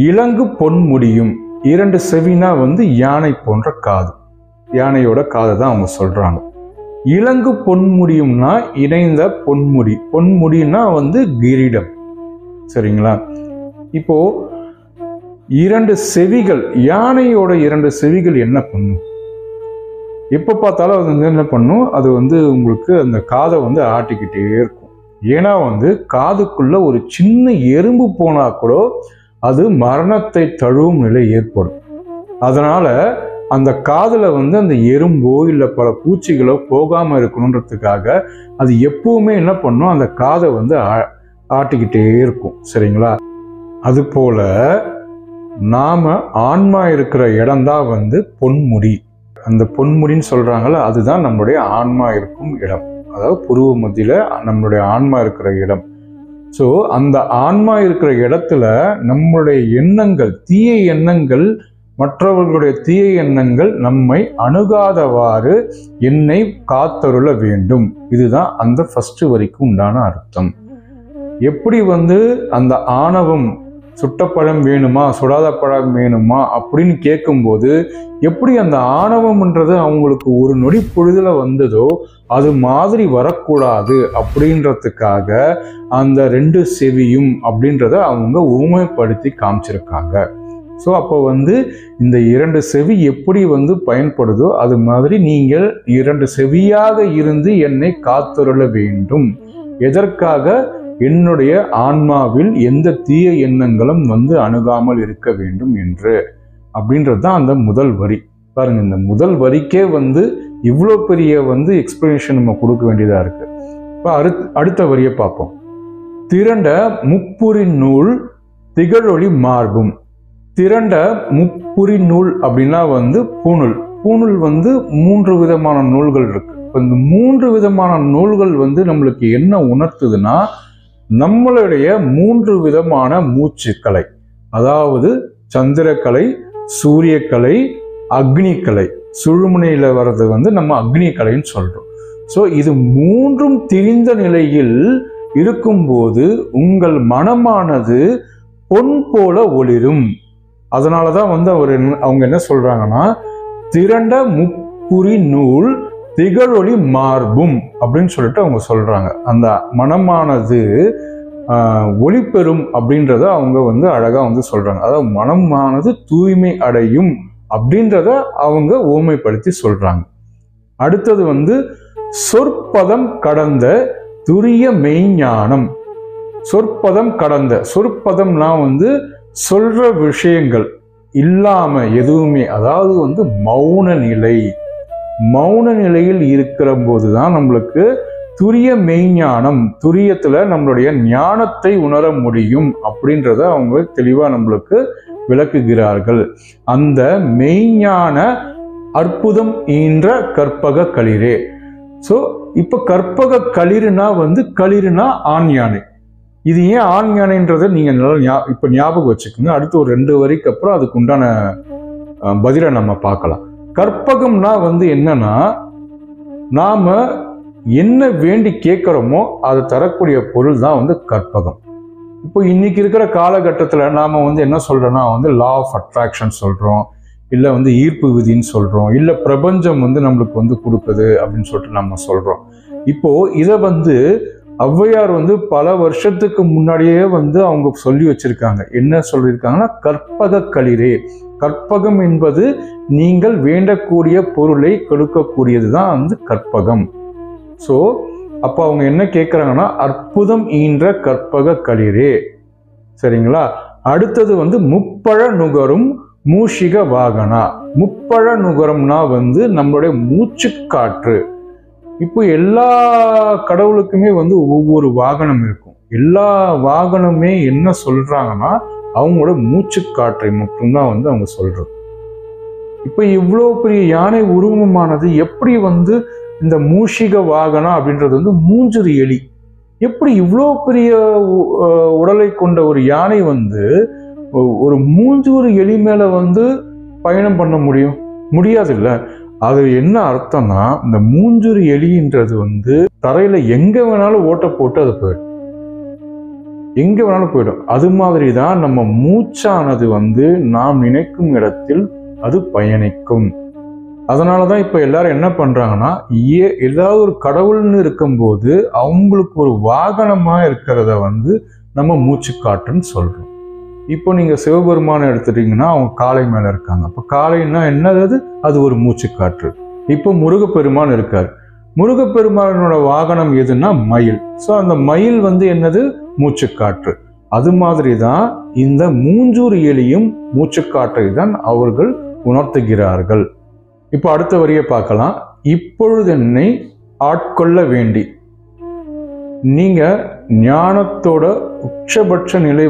இலங்கு பொன்முடியும். இரண்டு செவினா வந்து யானை போன்ற காது, யானையோட காதை தான் அவங்க சொல்றாங்க. இலங்கு பொன்முடியும்னா இணைந்த பொன்முடி. பொன்முடினா வந்து கிரீடம். சரிங்களா? இப்போ இரண்டு செவிகள், யானையோட இரண்டு செவிகள் என்ன பண்ணும்? எப்ப பார்த்தாலும் அது வந்து என்ன பண்ணும், அது வந்து உங்களுக்கு அந்த காதை வந்து ஆட்டிக்கிட்டே இருக்கும். ஏன்னா வந்து காதுக்குள்ள ஒரு சின்ன எறும்பு போனா கூட அது மரணத்தை தழுவும் நிலை ஏற்படும். அதனால அந்த காதுல வந்து அந்த எறும்போ இல்லை பல பூச்சிகளோ போகாம இருக்கணுன்றதுக்காக அது எப்பவுமே என்ன பண்ணும், அந்த காதை வந்து ஆட்டிக்கிட்டே இருக்கும். சரிங்களா? அது போல நாம ஆன்மா இருக்கிற இடம்தான் வந்து பொன்முடி. அந்த பொன்முடின்னு சொல்றாங்கல்ல, அதுதான் நம்மளுடைய ஆன்மா இருக்கும் இடம். அதாவது புருவ மத்தியில நம்மளுடைய ஆன்மா இருக்கிற இடம். ஸோ அந்த ஆன்மா இருக்கிற இடத்துல நம்மளுடைய எண்ணங்கள், தீய எண்ணங்கள், மற்றவர்களுடைய தீய எண்ணங்கள் நம்மை அணுகாதவாறு என்னை காத்தருள வேண்டும். இதுதான் அந்த ஃபர்ஸ்ட் வரிக்கும் உண்டான அர்த்தம். எப்படி வந்து அந்த ஆணவம் சுட்ட பழம் வேணுமா சுடாத பழம் வேணுமா அப்படின்னு கேட்கும்போது எப்படி அந்த ஆணவம்ன்றது அவங்களுக்கு ஒரு நொடி பொழுதுல வந்ததோ அது மாதிரி வரக்கூடாது அப்படின்றதுக்காக அந்த 2 செவியும் அப்படின்றத அவங்க ஊமைப்படுத்தி காமிச்சிருக்காங்க. ஸோ அப்போ இந்த 2 செவி எப்படி பயன்படுதோ அது மாதிரி நீங்கள் 2 செவியாக இருந்து என்னை காத்துருள வேண்டும். எதற்காக? என்னுடைய ஆன்மாவில் எந்த தீய எண்ணங்களும் அணுகாமல் இருக்க வேண்டும் என்று. அப்படின்றது தான் அந்த முதல் வரி. பாருங்க, இந்த முதல் வரிக்கே இவ்வளோ பெரிய எக்ஸ்பிளனேஷன் நம்ம கொடுக்க வேண்டியதா இருக்கு. இப்போ அடுத்த வரியை பார்ப்போம். திரண்ட முப்புரி நூல் திகழொளி மார்பும். திரண்ட முப்புரி நூல் அப்படின்னா பூணூல். பூணூல் 3 விதமான நூல்கள் இருக்கு. இந்த 3 விதமான நூல்கள் நம்மளுக்கு என்ன உணர்த்துதுன்னா, நம்மளுடைய 3 விதமான மூச்சுக்கலை, அதாவது சந்திரக்கலை, சூரியக்கலை, அக்னிக்கலை. சுழுமுனையில வர்றது நம்ம அக்னிக்கலைன்னு சொல்றோம். ஸோ இது 3ம் திரிந்த நிலையில் இருக்கும்போது உங்கள் மனமானது பொன் போல ஒளிரும். அதனாலதான் அவங்க என்ன சொல்றாங்கன்னா, திரண்ட முப்புரி நூல் திகழொளி மார்பும் அப்படின்னு சொல்லிட்டு அவங்க சொல்றாங்க. அந்த மனமானது ஒளி பெறும் அப்படின்றத அவங்க அழகா சொல்றாங்க. அதாவது மனமானது தூய்மை அடையும் அப்படின்றத அவங்க ஊமைப்படுத்தி சொல்றாங்க. அடுத்தது சொற்பதம் கடந்த துரிய மெய்ஞானம். சொற்பதம் கடந்த, சொற்பதம்னா சொல்ற விஷயங்கள் இல்லாம எதுவுமே, அதாவது மௌன நிலை. மௌன நிலையில் இருக்கிற போதுதான் நம்மளுக்கு துரிய மெய்ஞானம், துரியத்துல நம்மளுடைய ஞானத்தை உணர முடியும் அப்படின்றத அவங்க தெளிவா நம்மளுக்கு விளக்குகிறார்கள். அந்த மெய்ஞான அற்புதம் ஈன்ற கற்பக களிரே. ஸோ இப்ப கற்பக களிறுனா களிறுனா ஆண் யானை. இது ஏன் ஆண் யானைன்றதை நீங்க நல்லா இப்ப ஞாபகம் வச்சுக்கோங்க. அடுத்து ஒரு 2 வரிக்கு அப்புறம் அதுக்கு உண்டான பதிலை நம்ம பார்க்கலாம். கற்பகம்னா என்னன்னா, நாம என்ன வேண்டி கேட்கிறோமோ அதை தரக்கூடிய பொருள் தான் கற்பகம். இப்போ இன்னைக்கு இருக்கிற காலகட்டத்துல நாம என்ன சொல்றோம்னா லா ஆஃப் அட்ராக்ஷன் சொல்றோம், இல்ல ஈர்ப்பு விதின்னு சொல்றோம், இல்ல பிரபஞ்சம் நம்மளுக்கு கொடுக்குது அப்படின்னு சொல்லிட்டு நம்ம சொல்றோம். இப்போ இதை ஔவையார் பல வருஷத்துக்கு முன்னாடியே அவங்க சொல்லி வச்சிருக்காங்க. என்ன சொல்லியிருக்காங்கன்னா, கற்பக களிரே. கற்பகம் என்பது நீங்கள் வேண்டக்கூடிய பொருளை கொடுக்கக்கூடியது தான் கற்பகம். ஸோ அப்போ அவங்க என்ன கேட்குறாங்கன்னா, அற்புதம் ஈன்ற கற்பக களிரே. சரிங்களா? அடுத்தது முப்பழ நுகரும் மூஷிக வாகனா. முப்பழ நுகரம்னா நம்மளுடைய மூச்சு காற்று. இப்போ எல்லா கடவுளுக்குமே ஒவ்வொரு வாகனம் இருக்கும். எல்லா வாகனமே என்ன சொல்றாங்கன்னா, அவங்களோட மூச்சு காற்றை மட்டும்தான் அவங்க சொல்றது. இப்போ இவ்வளோ பெரிய யானை உருவமானது எப்படி இந்த மூஷிக வாகனம் அப்படின்றது மூஞ்சுரி எலி. எப்படி இவ்வளோ பெரிய உடலை கொண்ட ஒரு யானை ஒரு மூஞ்சூறு எலி மேல பயணம் பண்ண முடியாது இல்ல? அது என்ன அர்த்தம்னா, இந்த மூஞ்சூறு எலின்றது தரையில எங்க வேணாலும் ஓட்ட போட்டு அது போயிடும், எங்க வேணாலும் போயிடும். அது மாதிரி தான் நம்ம மூச்சானது நாம் நினைக்கும் இடத்தில் அது பயணிக்கும். அதனாலதான் இப்ப எல்லாரும் என்ன பண்றாங்கன்னா, ஏதாவது ஒரு கடவுள்னு இருக்கும்போது அவங்களுக்கு ஒரு வாகனமா இருக்கிறத நம்ம மூச்சு காற்றுன்னு சொல்றோம். இப்போ நீங்க சிவபெருமானை எடுத்துட்டீங்கன்னா அவங்க காளை மேல இருக்காங்க. அப்ப காளைன்னா என்னது? அது ஒரு மூச்சு காற்று. இப்போ முருகப்பெருமான் இருக்காரு. முருகப்பெருமானோட வாகனம் எதுன்னா மயில். ஸோ அந்த மயில் என்னது? மூச்சுக்காற்று. அது மாதிரி தான் இந்த மூஞ்சூறு எலியும் மூச்சுக்காற்றை தான் அவர்கள் உணர்த்துகிறார்கள். இப்போ அடுத்த வரியை பார்க்கலாம். இப்பொழுது என்னை ஆட்கொள்ள வேண்டி. நீங்க ஞானத்தோட உச்சபட்ச நிலை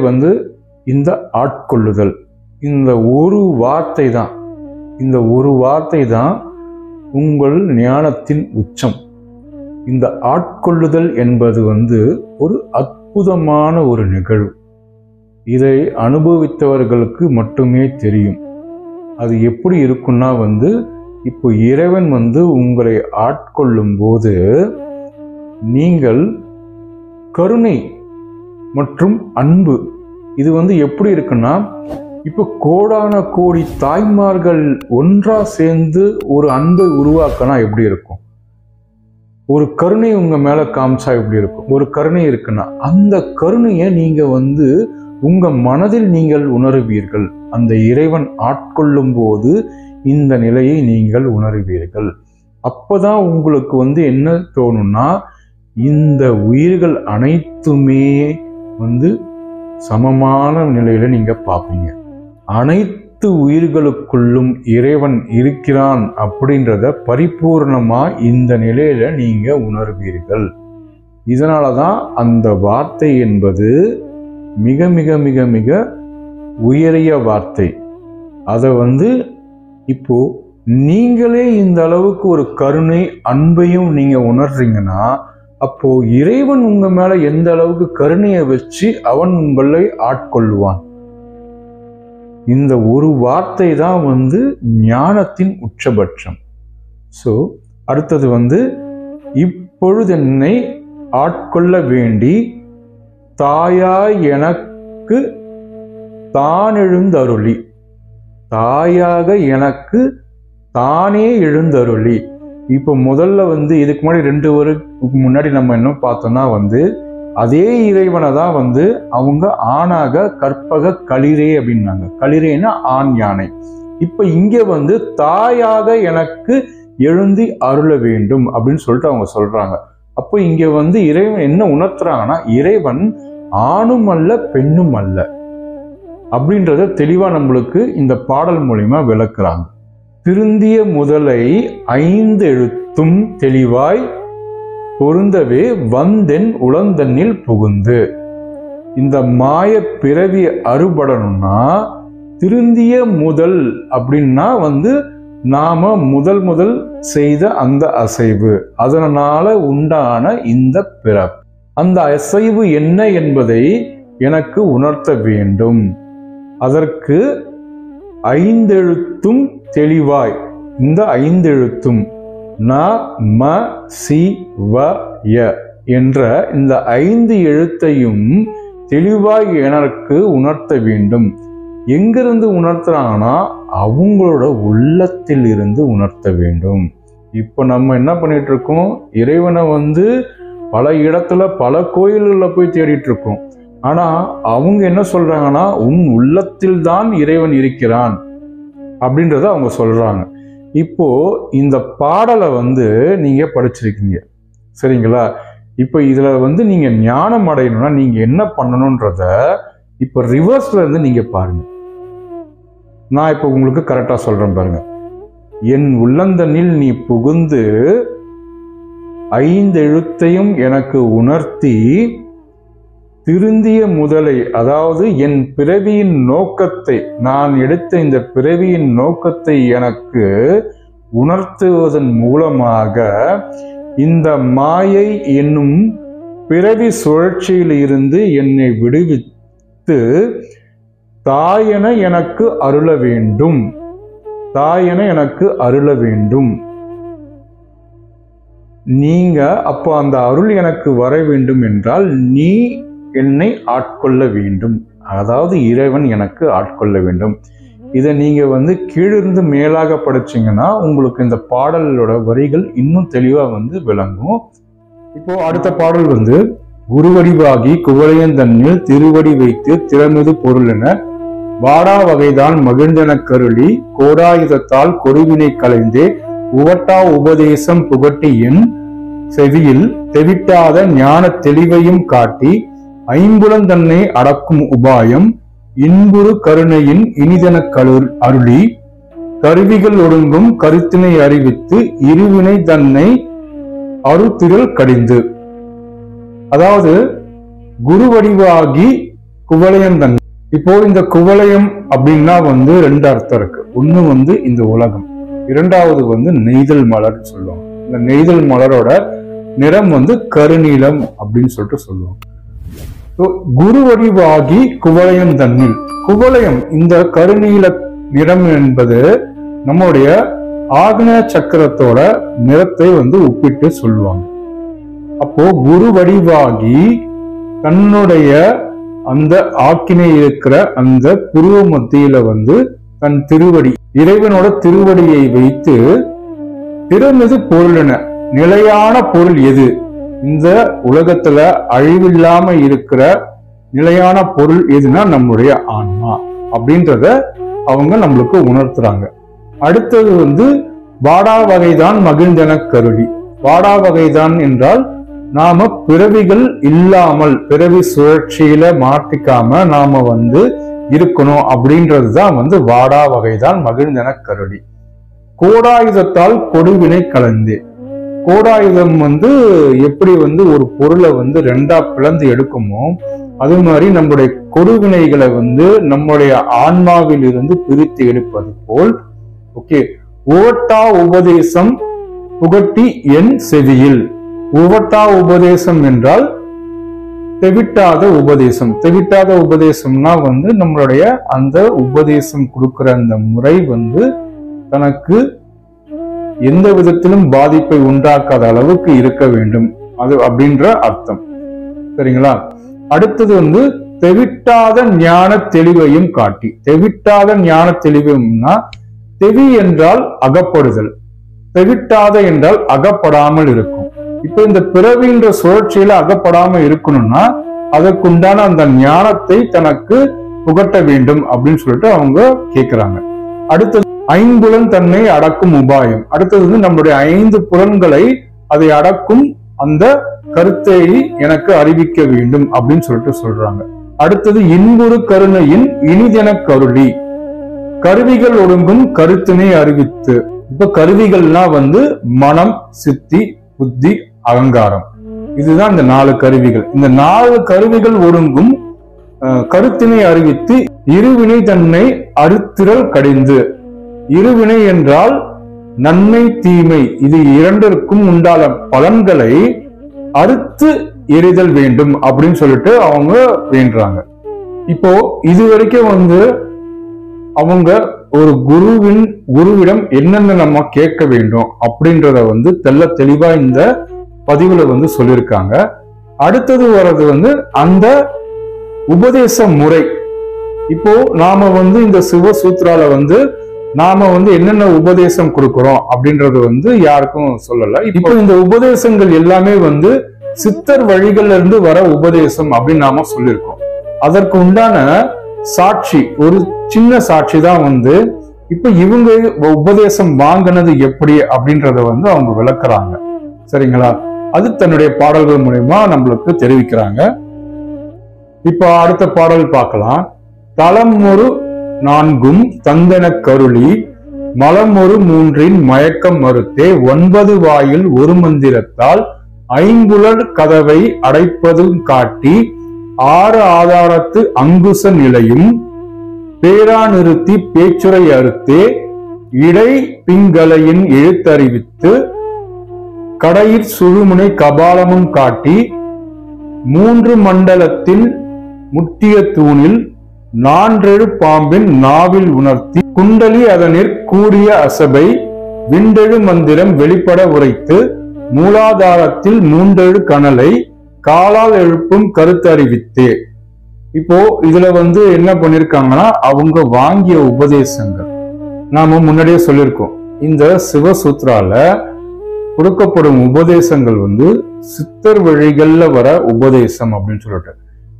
இந்த ஆட்கொள்ளுதல். இந்த ஒரு வார்த்தை தான், இந்த ஒரு வார்த்தை தான் உங்கள் ஞானத்தின் உச்சம். இந்த ஆட்கொள்ளுதல் என்பது ஒரு அற்புதமான ஒரு நிகழ்வு. இதை அனுபவித்தவர்களுக்கு மட்டுமே தெரியும். அது எப்படி இருக்குன்னா இப்போ இறைவன் உங்களை ஆட்கொள்ளும் போது நீங்கள் கருணை மற்றும் அன்பு இது வந்து எப்படி இருக்குன்னா, இப்போ கோடான கோடி தாய்மார்கள் ஒன்றா சேர்ந்து ஒரு அன்பை உருவாக்கினா எப்படி இருக்கும்? ஒரு கருணை உங்க மேல காமிச்சா எப்படி இருக்கும்? ஒரு கருணை இருக்குன்னா அந்த கருணையை நீங்க வந்து உங்க மனதில் நீங்கள் உணருவீர்கள். அந்த இறைவன் ஆட்கொள்ளும் போது இந்த நிலையை நீங்கள் உணருவீர்கள். அப்பதான் உங்களுக்கு வந்து என்ன தோணும்னா, இந்த உயிர்கள் அனைத்துமே வந்து சமமான நிலையில நீங்க பார்ப்பீங்க. அனைத்து உயிர்களுக்குள்ளும் இறைவன் இருக்கிறான் அப்படின்றத பரிபூர்ணமா இந்த நிலையில நீங்க உணர்வீர்கள். இதனாலதான் அந்த வார்த்தை என்பது மிக மிக மிக மிக உயரிய வார்த்தை. அதை வந்து இப்போ நீங்களே இந்த அளவுக்கு ஒரு கருணை அன்பையும் நீங்க உணர்றீங்கன்னா, அப்போ இறைவன் உங்க மேல எந்த அளவுக்கு கருணையை வச்சு அவன் உங்களை ஆட்கொள்ளுவான். இந்த ஒரு வார்த்தை தான் வந்து ஞானத்தின் உச்சபட்சம். ஸோ அடுத்தது வந்து, இப்பொழுது என்னை ஆட்கொள்ள வேண்டி தாயாய் எனக்கு தான் எழுந்தருளி, தாயாக எனக்கு தானே எழுந்தருளி. இப்போ முதல்ல வந்து இதுக்கு முன்னாடி 2 வருடத்துக்கு முன்னாடி நம்ம என்ன பார்த்தோம்னா வந்து, அதே இறைவனை தான் வந்து அவங்க ஆணாக கற்பக களிரே அப்படின்னாங்க. களிரேன்னா ஆண் யானை. இப்ப இங்க வந்து தாயாக எனக்கு எழுந்தி அருள வேண்டும் அப்படின்னு சொல்லிட்டு அவங்க சொல்றாங்க. அப்போ இங்க வந்து இறைவன் என்ன உணர்த்துறாங்கன்னா, இறைவன் ஆணும் அல்ல பெண்ணும் அல்ல அப்படின்றத தெளிவா நம்மளுக்கு இந்த பாடல் மூலியமா விளக்குறாங்க. திருந்திய முதலை 5 எழுத்தும் தெளிவாய் பொருந்தவே வந்தென் உளந்தண்ணில் புகுந்து. இந்த மாய பிறவி அறுபடணும்னா, திருந்திய முதல் அப்படின்னா வந்து நாம முதல் செய்த அந்த அசைவு, அதனால உண்டான இந்த பிறப்பு. அந்த அசைவு என்ன என்பதை எனக்கு உணர்த்த வேண்டும். அதற்கு 5 எழுத்தும் தெளிவாய், இந்த 5 எழுத்தும் ந ம சி வ ய என்ற இந்த 5 எழுத்தையும் தெளிவாய் எனக்கு உணர்த்த வேண்டும். எங்கிருந்து உணர்த்துறாங்கன்னா, அவங்களோட உள்ளத்தில் இருந்து உணர்த்த வேண்டும். இப்போ நம்ம என்ன பண்ணிட்டு இருக்கோம், இறைவனை வந்து பல இடத்துல பல கோயில்களில் போய் தேடிட்டு இருக்கோம். ஆனா அவங்க என்ன சொல்றாங்கன்னா, உன் உள்ளத்தில் தான் இறைவன் இருக்கிறான் அப்படின்றத அவங்க சொல்றாங்க. இப்போ இந்த பாடலை வந்து நீங்க படிச்சிருக்கீங்க, சரிங்களா? இப்போ இதுல வந்து நீங்க ஞானம் அடையணும்னா நீங்க என்ன பண்ணணும்ன்றத இப்போ ரிவர்ஸ்ல இருந்து நீங்க பாருங்க. நான் இப்போ உங்களுக்கு கரெக்டா சொல்றேன் பாருங்க. என் உள்ளந்தனில் நீ புகுந்து 5 எழுத்தையும் எனக்கு உணர்த்தி, திருந்திய முதலை, அதாவது என் பிறவியின் நோக்கத்தை, நான் எடுத்த இந்த பிறவியின் நோக்கத்தை எனக்கு உணர்த்துவதன் மூலமாக இந்த மாயை என்னும் பிறவி சுழற்சியில் இருந்து என்னை விடுவித்து தாயென எனக்கு அருள வேண்டும், தாயென எனக்கு அருள வேண்டும். நீங்க அப்போ அந்த அருள் எனக்கு வர வேண்டும் என்றால் நீ என்னை ஆட்கொள்ள வேண்டும், அதாவது இறைவன் எனக்கு ஆட்கொள்ள வேண்டும். இதை நீங்க வந்து கீழிருந்து மேலாக படிச்சீங்கன்னா உங்களுக்கு இந்த பாடலோட வரிகள் இன்னும் தெளிவா வந்து விளங்கும். இப்போ அடுத்த பாடல் வந்து, குருவடிவாகி குவளையந்தன்னில் திருவடி வைத்து திறமது பொருள் என வாடா வகைதான் மகிழ்ந்தன கருளி கோடாயுதத்தால் கொடுவினை களைந்தே உவட்டா உபதேசம் புகட்டி என் செவியில் தெவிட்டாத ஞான தெளிவையும் காட்டி ஐம்புலந்தன்னை அடக்கும் உபாயம் இன்புறு கருணையின் இனிதன அருளி கருவிகள் ஒடுங்கும் கருத்தினை அறிவித்து இருவினை தன்னை அருத்திரல் கடிந்து. அதாவது குருவடிவாகி குவளையந்தன். இப்போ இந்த குவளையம் அப்படின்னா வந்து 2 அர்த்தம் இருக்கு. ஒண்ணு வந்து இந்த உலகம், இரண்டாவது வந்து நெய்தல் மலர் சொல்லுவாங்க. இந்த நெய்தல் மலரோட நிறம் வந்து கருநீலம் அப்படின்னு சொல்லிட்டு சொல்லுவாங்க. குருவடிவாகி குவளையம் தன்னில், குவளையம் இந்த கருநீல நிறம் என்பது நம்முடைய ஆக்னேய சக்கரத்தோட நிறத்தை வந்து ஒப்பிட்டு சொல்லுவாங்க. அப்போ குரு வடிவாகி தன்னுடைய அந்த ஆக்கினை இருக்கிற அந்த புருவ மத்தியில வந்து தன் திருவடி, இறைவனோட திருவடியை வைத்து பிறந்தது பொருளென, நிலையான பொருள் எது, இந்த உலகத்துல அழிவில்லாம இருக்கிற நிலையான பொருள் எதுனா நம்முடைய ஆன்மா அப்படின்றத அவங்க நம்மளுக்கு உணர்த்துறாங்க. அடுத்தது வந்து வாடா வகைதான் மகிழ்ந்தன கருளி. வாடா வகைதான் என்றால் நாம பிறவிகள் இல்லாமல், பிறவி சுழற்சியில மாட்டிக்காம நாம வந்து இருக்கணும் அப்படின்றதுதான் வந்து வாடா வகைதான் மகிழ்ந்தன கருளி. கோடாயுதத்தால் கொடுவினை கலந்தே. கோடாயுதம் வந்து எப்படி வந்து ஒரு பொருளை வந்து ரெண்டா பிளந்து எடுக்குமோ அது மாதிரி நம்முடைய கொடுவினைகளை வந்து நம்முடைய ஆன்மாவில் இருந்து பிரித்து எடுப்பது போல். ஓகே, உவட்டா உபதேசம் புகட்டி என் செவியில். உவட்டா உபதேசம் என்றால் தெவிட்டாத உபதேசம். தெவிட்டாத உபதேசம்னா வந்து நம்மளுடைய அந்த உபதேசம் கொடுக்கிற அந்த முறை வந்து தனக்கு எந்த விதத்திலும் பாதிப்பை உண்டாக்காத அளவுக்கு இருக்க வேண்டும், அது அப்படின்ற அர்த்தம். சரிங்களா? அடுத்தது வந்து தெவிட்டாத ஞான தெளிவையும் காட்டி. தெவிட்டாத ஞான தெளிவுன்னா, தெவி என்றால் அகப்படுதல், தெவிட்டாத என்றால் அகப்படாமல் இருக்கும். இப்ப இந்த பிறவின்ற சுழற்சியில அகப்படாம இருக்கணும்னா அதற்குண்டான அந்த ஞானத்தை தனக்கு புகட்ட வேண்டும் அப்படின்னு சொல்லிட்டு அவங்க கேட்கிறாங்க. அடுத்தது ஐம்புலன் தன்னை அடக்கும் உபாயம். அடுத்தது வந்து நம்மளுடைய 5 புலன்களை அதை அடக்கும் அந்த கருத்தை எனக்கு அறிவிக்க வேண்டும் அப்படின்னு சொல்லிட்டு சொல்றாங்க. அடுத்தது இன்புறு கருணையின் இனிதென கருளி. கருவிகள் ஒடுங்கும் கருத்தினை அறிவித்து. இப்ப கருவிகள்லாம் வந்து மனம், சித்தி, புத்தி, அகங்காரம். இதுதான் இந்த 4 கருவிகள். இந்த 4 கருவிகள் ஒடுங்கும் கருத்தினை அறிவித்து இருவினை தன்னை அறுத்திரல் கடிந்து. இருவினை என்றால் நன்மை தீமை, இது இரண்டிற்கும் உண்டான பலன்களை அறுத்து எரிதல் வேண்டும் அப்படின்னு சொல்லிட்டு அவங்க வேண்டுறாங்க. இப்போ இது வரைக்கும் வந்து அவங்க ஒரு குருவிடம் என்னென்ன நம்ம கேட்க வேண்டும் அப்படின்றத வந்து தெளிவா இந்த பதிவுல வந்து சொல்லியிருக்காங்க. அடுத்தது வர்றது வந்து அந்த உபதேச முறை. இப்போ நாம வந்து இந்த சிவசூத்ரால வந்து நாம வந்து என்னென்ன உபதேசம் கொடுக்கிறோம் அப்படின்றது வந்து யாருக்கும் சொல்லல. இப்போ இந்த உபதேசங்கள் எல்லாமே வந்து சித்தர் வழிகள்ல இருந்து வர உபதேசம் அப்படின்னு நாம சொல்லியிருக்கோம். அதற்கு உண்டான சாட்சி, ஒரு சின்ன சாட்சி தான் வந்து இப்ப இவங்க உபதேசம் வாங்கினது எப்படி அப்படின்றத வந்து அவங்க விளக்குறாங்க. சரிங்களா? அது தன்னுடைய பாடல்கள் மூலமா நம்மளுக்கு தெரிவிக்கிறாங்க. இப்ப அடுத்த பாடல் பார்க்கலாம். தலம் ஒரு 4 தந்தன கருளி மலம் ஒரு 3 மயக்கம் மறுத்தே 9 வாயில் ஒரு மந்திரத்தால் 5 கதவை அடைப்பதும் காட்டி 6 ஆதாரத்து அங்குச நிலையும் பேரா நிறுத்தி பேச்சுரை அறுத்தே இடை பிங்களையின் எழுத்தறிவித்து கடையிற் சுழுமுனை கபாலமும் காட்டி 3 மண்டலத்தில் முட்டிய தூணில் 4 பாம்பின் நாவில் உணர்த்தி குண்டலி அதனிற் கூடிய அசபை விண்டெழு மந்திரம் வெளிப்பட உரைத்து மூலாதாரத்தில் 3 கனலை காலால் எழுப்பும் கருத்தறிவித்தே. இப்போ இதுல வந்து என்ன பண்ணிருக்காங்கன்னா அவங்க வாங்கிய உபதேசங்கள் நாம முன்னாடியே சொல்லியிருக்கோம். இந்த சிவசூத்ரால கொடுக்கப்படும் உபதேசங்கள் வந்து சித்தர் வழிகள்ல வர உபதேசம் அப்படின்னு சொல்லிட்டு,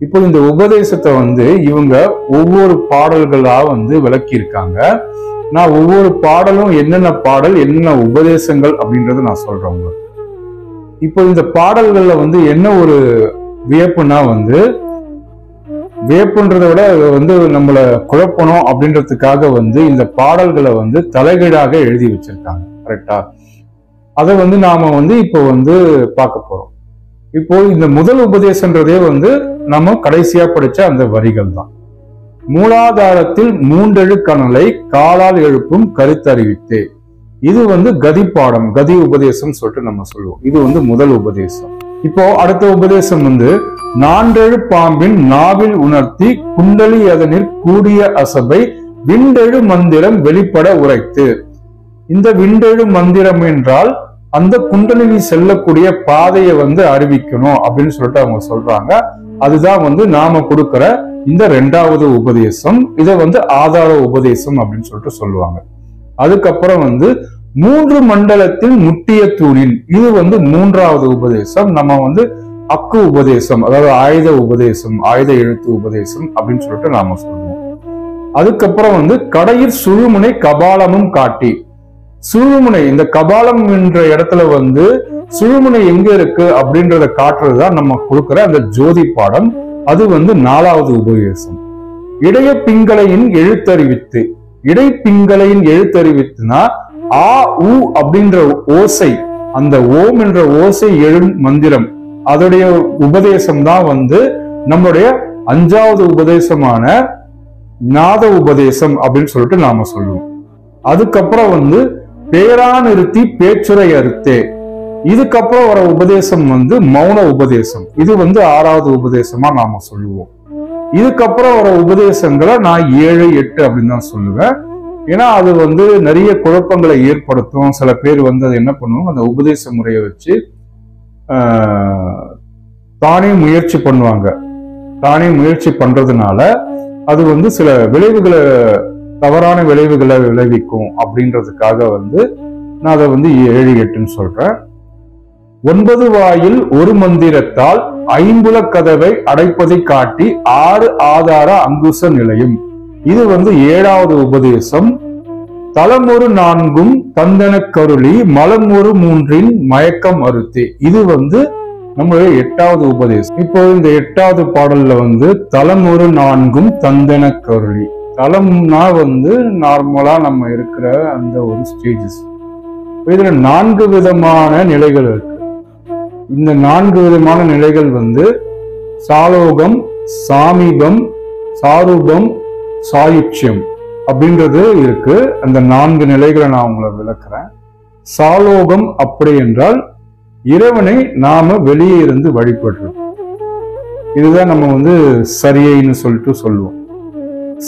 இப்போ இந்த உபதேசத்தை வந்து இவங்க ஒவ்வொரு பாடல்களா வந்து விளக்கி இருக்காங்க. நான் ஒவ்வொரு பாடலும் என்னென்ன பாடல் என்னென்ன உபதேசங்கள் அப்படின்றத நான் சொல்றேன் உங்களுக்கு. இப்போ இந்த பாடல்கள்ல வந்து என்ன ஒரு வியப்புனா வந்து, வியப்புன்றதை விட வந்து நம்மள குழப்பணும் அப்படின்றதுக்காக வந்து இந்த பாடல்களை வந்து தலைகீழாக எழுதி வச்சிருக்காங்க. கரெக்டா? அதை வந்து நாம வந்து இப்போ வந்து பார்க்க போறோம். இப்போ இந்த முதல் உபதேசன்றதே வந்து நம்ம கடைசியா படிச்ச அந்த வரிகள் தான். மூலாதாரத்தில் 3 கனலை காலால் எழுப்பும் கருத்தறிவித்தே. இது வந்து கதி பாடம், கதி உபதேசம் சொல்லிட்டு நம்ம சொல்லுவோம். இது வந்து முதல் உபதேசம். இப்போ அடுத்த உபதேசம் வந்து 4 பாம்பின் நாவில் உணர்த்தி குண்டலி அதனிற் கூடிய அசபை விண்டெழு மந்திரம் வெளிப்பட உரைத்து. இந்த விண்டெழு மந்திரம் என்றால் அந்த குண்டலினி செல்லக்கூடிய பாதையை வந்து அறிவிக்கணும் அப்படின்னு சொல்லிட்டு அவங்க சொல்றாங்க. அதுதான் வந்து நாம கொடுக்கிற இந்த 2வது உபதேசம். இதை வந்து ஆதார உபதேசம் அப்படின்னு சொல்லிட்டு சொல்லுவாங்க. அதுக்கப்புறம் வந்து 3 மண்டலத்தில் முட்டிய தூணின், இது வந்து 3வது உபதேசம். நம்ம வந்து அக்கு உபதேசம், அதாவது ஆயுத உபதேசம், ஆயுத எழுத்து உபதேசம் அப்படின்னு சொல்லிட்டு நாம சொல்லுவோம். அதுக்கப்புறம் வந்து கடையில் சுழுமுனை கபாலமும் காட்டி, சுழுமுனை இந்த கபாலம் என்ற இடத்துல வந்து சுழுமுனை எங்க இருக்கு அப்படின்றத காட்டுறதுதான் நம்ம கொடுக்கிற அந்த ஜோதி பாடம். அது வந்து 4வது உபதேசம். இடைய பிங்களையின் எழுத்தறிவித்து, இடை பிங்களையின் எழுத்தறிவித்துனா ஆ உ அப்படின்ற ஓசை, அந்த ஓம் என்ற ஓசை எழு மந்திரம், அதோடைய உபதேசம் தான் வந்து நம்முடைய 5வது உபதேசமான நாத உபதேசம் அப்படின்னு சொல்லிட்டு நாம சொல்லுவோம். அதுக்கப்புறம் வந்து பேரா நிறுத்தி பேச்சுரை அறுத்தே, இதுக்கப்புறம் வர உபதேசம் வந்து மௌன உபதேசம். இது வந்து 6வது உபதேசமா நாம சொல்லுவோம். இதுக்கப்புறம் வர உபதேசங்களை நான் 7, 8 அப்படின்னு தான் சொல்லுவேன். ஏன்னா அது வந்து நிறைய குழப்பங்களை ஏற்படுத்தும். சில பேர் வந்து அதை என்ன பண்ணுவோம், அந்த உபதேச முறையை வச்சு தானே முயற்சி பண்ணுவாங்க. தானே முயற்சி பண்றதுனால அது வந்து சில விளைவுகளை, தவறான விளைவுகளை விளைவிக்கும். அப்படின்றதுக்காக வந்து நான் அதை வந்து 7, 8ன்னு சொல்றேன். 9 வாயில் ஒரு மந்திரத்தால் 5 கதவை அடைப்பதை காட்டி 6 ஆதார அங்குச நிலையும், இது வந்து 7வது உபதேசம். தலமொரு 4 தந்தன கருளி மலமொரு 3 மயக்கம் அறுத்தே, இது வந்து நம்மளுடைய 8வது உபதேசம். இப்போ இந்த 8வது பாடல்ல வந்து தலமொரு 4 தந்தன கருளி, தலம்னா வந்து நார்மலா நம்ம இருக்கிற அந்த ஒரு ஸ்டேஜஸ். இதுல 4 விதமான நிலைகள் இருக்கு. இந்த 4 விதமான நிலைகள் வந்து சாலோகம், சாமீபம், சாரூபம், சாயுட்சியம் அப்படின்றது இருக்கு. அந்த 4 நிலைகளை நான் உங்களை விளக்குறேன். சாலோகம் அப்படி என்றால் இறைவனை நாம வெளியே இருந்து வழிபடுறோம். இதுதான் நம்ம வந்து சரியைன்னு சொல்லிட்டு சொல்லுவோம்.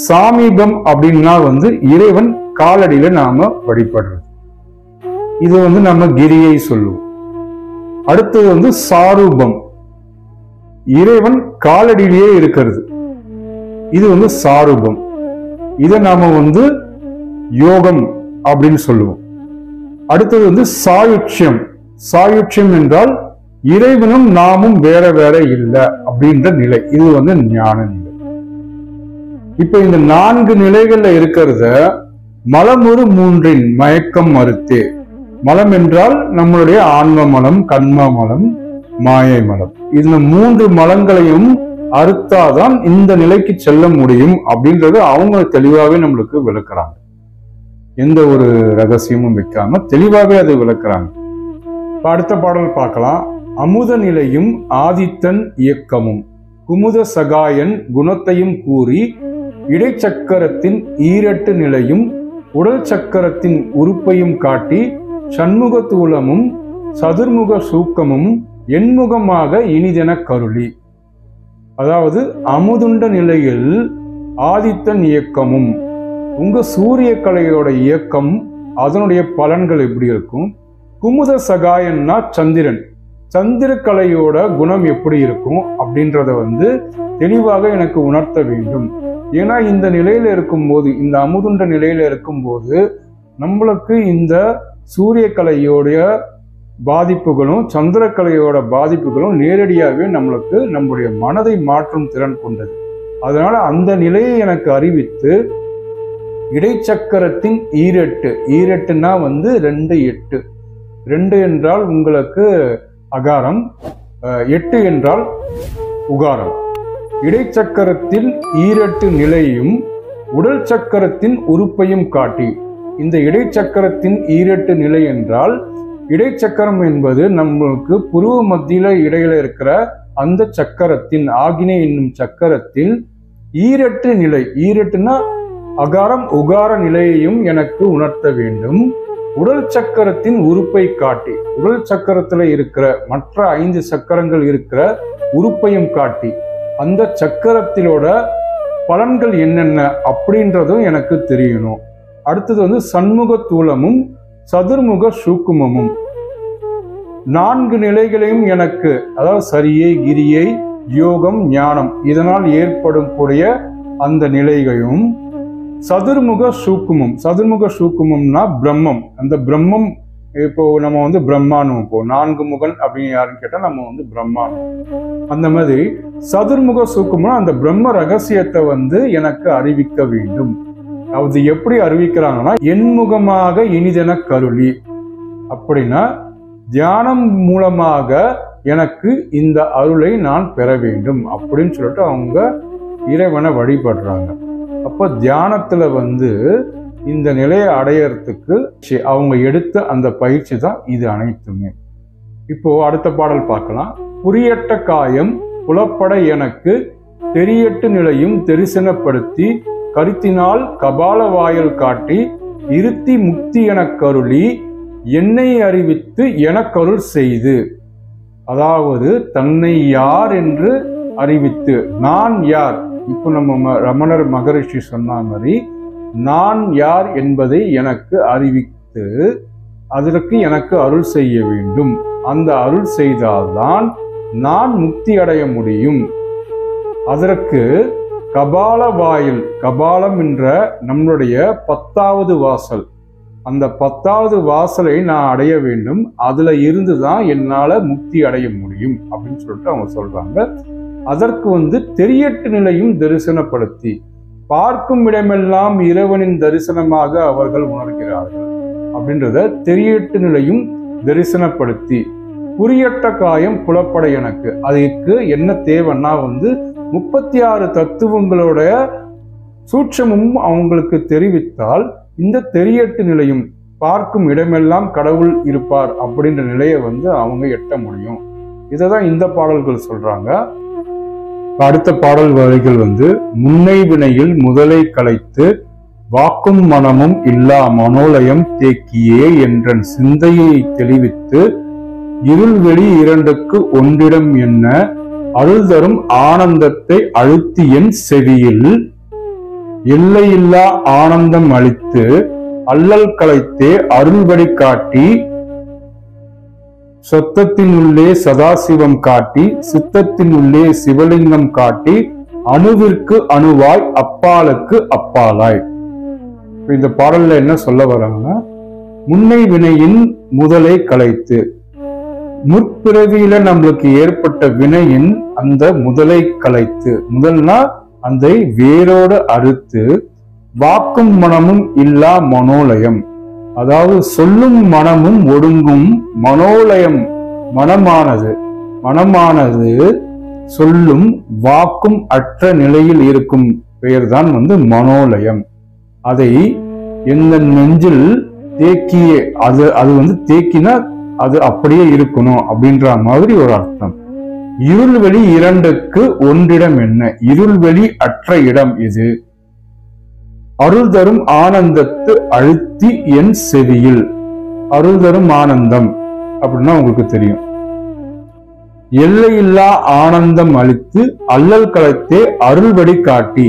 சாமீபம் அப்படின்னா வந்து இறைவன் காலடியில நாம வழிபடுறது. இது வந்து நம்ம கிரியை சொல்லுவோம். அடுத்தது வந்து சாரூபம், இறைவன் காலடியிலேயே இருக்கிறது. இது வந்து சாரூபம். இதை நாம வந்து யோகம் அப்படின்னு சொல்லுவோம். அடுத்தது வந்து சாயுட்சியம். சாயுட்சியம் என்றால் இறைவனும் நாமும் வேற வேற இல்லை அப்படின்ற நிலை. இது வந்து ஞான நிலை. இப்ப இந்த 4 நிலைகள்ல இருக்கிறத மலமொரு 3 மயக்கம் மறுத்தே, மலம் என்றால் நம்மளுடைய ஆன்ம மலம், கண்ம மலம், மாயை மலம். இந்த 3 மலங்களையும் அறுத்தாதான் இந்த நிலைக்கு செல்ல முடியும் அப்படின்றது அவங்க தெளிவாகவே நம்மளுக்கு விளக்குறாங்க. எந்த ஒரு ரகசியமும் வைக்காம தெளிவாகவே அதை விளக்குறாங்க. அடுத்த பாடல் பார்க்கலாம். அமுத நிலையும் ஆதித்தன் இயக்கமும் குமுத சகாயன் குணத்தையும் கூறி இடைச்சக்கரத்தின் ஈரட்டு நிலையும் உடல் சக்கரத்தின் உறுப்பையும் காட்டி சண்முகத்தூலமும் சதுர்முக சூக்கமும் எண்முகமாக இனிதென கருளி. அதாவது அமுதுண்ட நிலையில் ஆதித்தன் இயக்கமும், உங்க சூரிய கலையோட இயக்கம், அதனுடைய பலன்கள் எப்படி இருக்கும்? குமுத சகாயன்னா சந்திரன், சந்திரக்கலையோட குணம் எப்படி இருக்கும் அப்படின்றத வந்து தெளிவாக எனக்கு உணர்த்த வேண்டும். ஏன்னா இந்த நிலையில இருக்கும்போது, இந்த அமுதுண்ட நிலையில இருக்கும்போது நம்மளுக்கு இந்த சூரிய கலையோடைய பாதிப்புகளும் சந்திரக்கலையோட பாதிப்புகளும் நேரடியாகவே நம்மளுக்கு நம்முடைய மனதை மாற்றும் திறன் கொண்டது. அதனால அந்த நிலையை எனக்கு அறிவித்து இடைச்சக்கரத்தின் ஈரட்டு, ஈரட்டுனா வந்து 2, 8. 2 என்றால் உங்களுக்கு அகாரம், 8 என்றால் உகாரம். இடைச்சக்கரத்தில் ஈரட்டு நிலையும் உடல் சக்கரத்தின் உறுப்பையும் காட்டி. இந்த இடைச்சக்கரத்தின் ஈரட்டு நிலை என்றால், இடைச்சக்கரம் என்பது நம்மளுக்கு புருவ மத்தியில இடையில இருக்கிற அந்த சக்கரத்தின், ஆகினே என்னும் சக்கரத்தில் ஈரட்டு நிலை, ஈரட்டுனா அகாரம் உகார நிலையையும் எனக்கு உணர்த்த வேண்டும். உடல் சக்கரத்தின் உறுப்பை காட்டி, உடல் சக்கரத்துல இருக்கிற மற்ற 5 சக்கரங்கள் இருக்கிற உறுப்பையும் காட்டி, அந்த சக்கரத்திலோட பலன்கள் என்னென்ன அப்படின்றதும் எனக்கு தெரியணும். அடுத்தது வந்து சண்முக தூலமும் சதுர்முக சூக்குமமும் 4 நிலைகளையும் எனக்கு, அதாவது சரியை, கிரியை, யோகம், ஞானம் இதனால் ஏற்படும் கூடிய அந்த நிலைகளையும் சதுர்முக சூக்குமம். சதுர்முக சூக்குமம்னா பிரம்மம். அந்த பிரம்மம் இப்போ நம்ம வந்து பிரம்மானும், இப்போ 4 முகன் அப்படின்னு யாருன்னு கேட்டா நம்ம வந்து பிரம்மானும். அந்த மாதிரி சதுர்முக சூக்குமம் அந்த பிரம்ம ரகசியத்தை வந்து எனக்கு அறிவிக்க வேண்டும். அது எப்படி அறிவிக்கிறாங்கன்னா, என்முகமாக இனிதென கருளி அப்படின்னா தியானம் மூலமாக எனக்கு இந்த அருளை நான் பெற வேண்டும் அப்படின்னு சொல்லிட்டு அவங்க இறைவனை வழிபடுறாங்க. அப்போ தியானத்துல வந்து இந்த நிலையை அடையறதுக்கு அவங்க எடுத்த அந்த பயிற்சி தான் இது அனைத்துமே. இப்போ அடுத்த பாடல் பார்க்கலாம். புரியட்ட காயம் புலப்பட எனக்கு தெரியட்டு நிலையும் தரிசனப்படுத்தி கருத்தினால் கபால வாயில் காட்டி இருத்தி முக்தி எனக் கருளி என்னை அறிவித்து எனக்கருள் செய்து. அதாவது தன்னை யார் என்று அறிவித்து, நான் யார், இப்போ நம்ம ரமணர் மகரிஷி சொன்ன மாதிரி நான் யார் என்பதை எனக்கு அறிவித்து அதற்கு எனக்கு அருள் செய்ய வேண்டும். அந்த அருள் செய்தால்தான் நான் முக்தி அடைய முடியும். அதற்கு கபால வாயில், கபாலம் என்ற நம்மளுடைய 10வது வாசல், அந்த 10வது வாசலை நான் அடைய வேண்டும். அதுல இருந்துதான் என்னால முக்தி அடைய முடியும் அப்படின்னு சொல்லிட்டு அவங்க சொல்றாங்க. அதற்கு வந்து தெரியட்டு நிலையும் தரிசனப்படுத்தி, பார்க்கும் இடமெல்லாம் இறைவனின் தரிசனமாக அவர்கள் உணர்கிறார்கள் அப்படின்றத தெரியட்டு நிலையும் தரிசனப்படுத்தி, புரியட்ட காயம் புலப்பட எனக்கு. அதுக்கு என்ன தேவைன்னா வந்து 36 தத்துவங்களோட சூட்சமும் அவங்களுக்கு தெரிவித்தால் இந்த தெரியட்டு நிலையும், பார்க்கும் இடமெல்லாம் கடவுள் இருப்பார் அப்படின்ற நிலையை வந்து அவங்க எட்ட முடியும். இதைதான் இந்த பாடல்கள் சொல்றாங்க. அடுத்த பாடல் வரிகள் வந்து முன்னை வினையில் முதலை கலைத்து வாக்கும் மனமும் இல்லா மனோலயம் தேக்கியே என்ற சிந்தையை தெளிவித்து இருள்வெளி இரண்டுக்கு ஒன்றிடம் என்ன அருள் தரும் ஆனந்தத்தை அழுத்தி என் செவியில் எல்லையில்லா ஆனந்தம் அளித்து அல்லல் கலைத்தே அருள்வடி காட்டி சொத்தத்தின் உள்ளே சதாசிவம் காட்டி சித்தத்தின் உள்ளே சிவலிங்கம் காட்டி அணுவிற்கு அணுவாய் அப்பாலுக்கு அப்பாலாய். இந்த பாடல்ல என்ன சொல்ல வராங்கன்னா, முன்னை வினையின் முதலை கலைத்து, முற்பிறவியில நம்மளுக்கு ஏற்பட்ட வினையின் அந்த முதலை கலைத்து, முதல்னா அந்த வேரோடு அறுத்து வாக்கும் மனமும் இல்லா மனோலயம், அதாவது சொல்லும் மனமும் ஒடுங்கும் மனோலயம், மனமானது சொல்லும் வாக்கும் அற்ற நிலையில் இருக்கும் பெயர்தான் வந்து மனோலயம். அதை எந்த நெஞ்சில் தேக்கியே, அது வந்து தேக்கினா அது அப்படியே இருக்கணும் அப்படின்ற மாதிரி ஒரு அர்த்தம். இருள்வெளி இரண்டுக்கு ஒன்றிடம் என்ன, இருள்வெளி அற்ற இடம் இது. அருள் தரும் ஆனந்தத்து அழுத்தி என் செவியில், அருள் தரும் ஆனந்தம் அப்படின்னா உங்களுக்கு தெரியும். எல்லையில்லா ஆனந்தம் அளித்து அல்லல் கலைத்தே அருள்வடி காட்டி,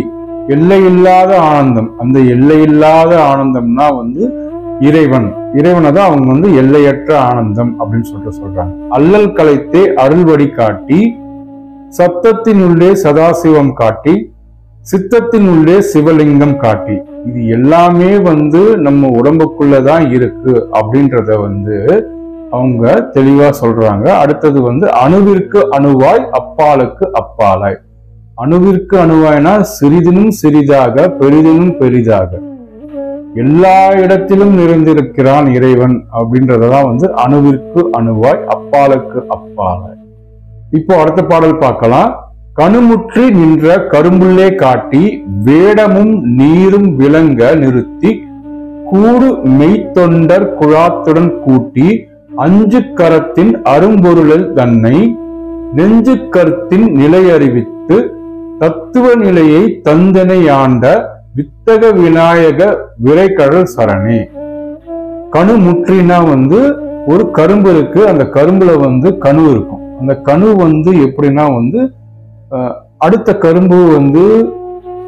எல்லையில்லாத ஆனந்தம், அந்த எல்லையில்லாத ஆனந்தம்னா வந்து இறைவனை தான் அவங்க வந்து எல்லையற்ற ஆனந்தம் அப்படின்னு சொல்றாங்க. அல்லல் கலைத்தே அருள்வடி காட்டி சத்தத்தின் உள்ளே சதாசிவம் காட்டி சித்தத்தின் உள்ளே சிவலிங்கம் காட்டி. இது எல்லாமே வந்து நம்ம உடம்புக்குள்ளதான் இருக்கு அப்படின்றத வந்து அவங்க தெளிவா சொல்றாங்க. அடுத்தது வந்து அணுவிற்கு அணுவாய் அப்பாலுக்கு அப்பாலாய். அணுவிற்கு அணுவாய்னா சிறிதினும் சிறிதாக பெரிதினும் பெரிதாக எல்லா இடத்திலும் நிறைந்திருக்கிறான் இறைவன் அப்படின்றதான் வந்து அணுவிற்கு அணுவாய் அப்பாலுக்கு அப்பாலாய். இப்போ அடுத்த பாடல் பார்க்கலாம். கணுமுற்றி நின்ற கரும்புள்ளே காட்டி வேடமும் நீரும் விளங்க நிறுத்தி கூடு மெய்த்தொண்டர் குழாத்துடன் கூட்டி அஞ்சு கரத்தின் அரும்பொருளில் தன்னை நெஞ்சு கருத்தின் நிலை அறிவித்து தத்துவ நிலையை தந்தனை ஆண்ட வித்தக விநாயக விரைக்கடல் சரணே. கணுமுற்றினா வந்து ஒரு கரும்பு இருக்கு, அந்த கரும்புல வந்து கணு இருக்கும். அந்த கணு வந்து எப்படின்னா வந்து அடுத்த கரும்பு வந்து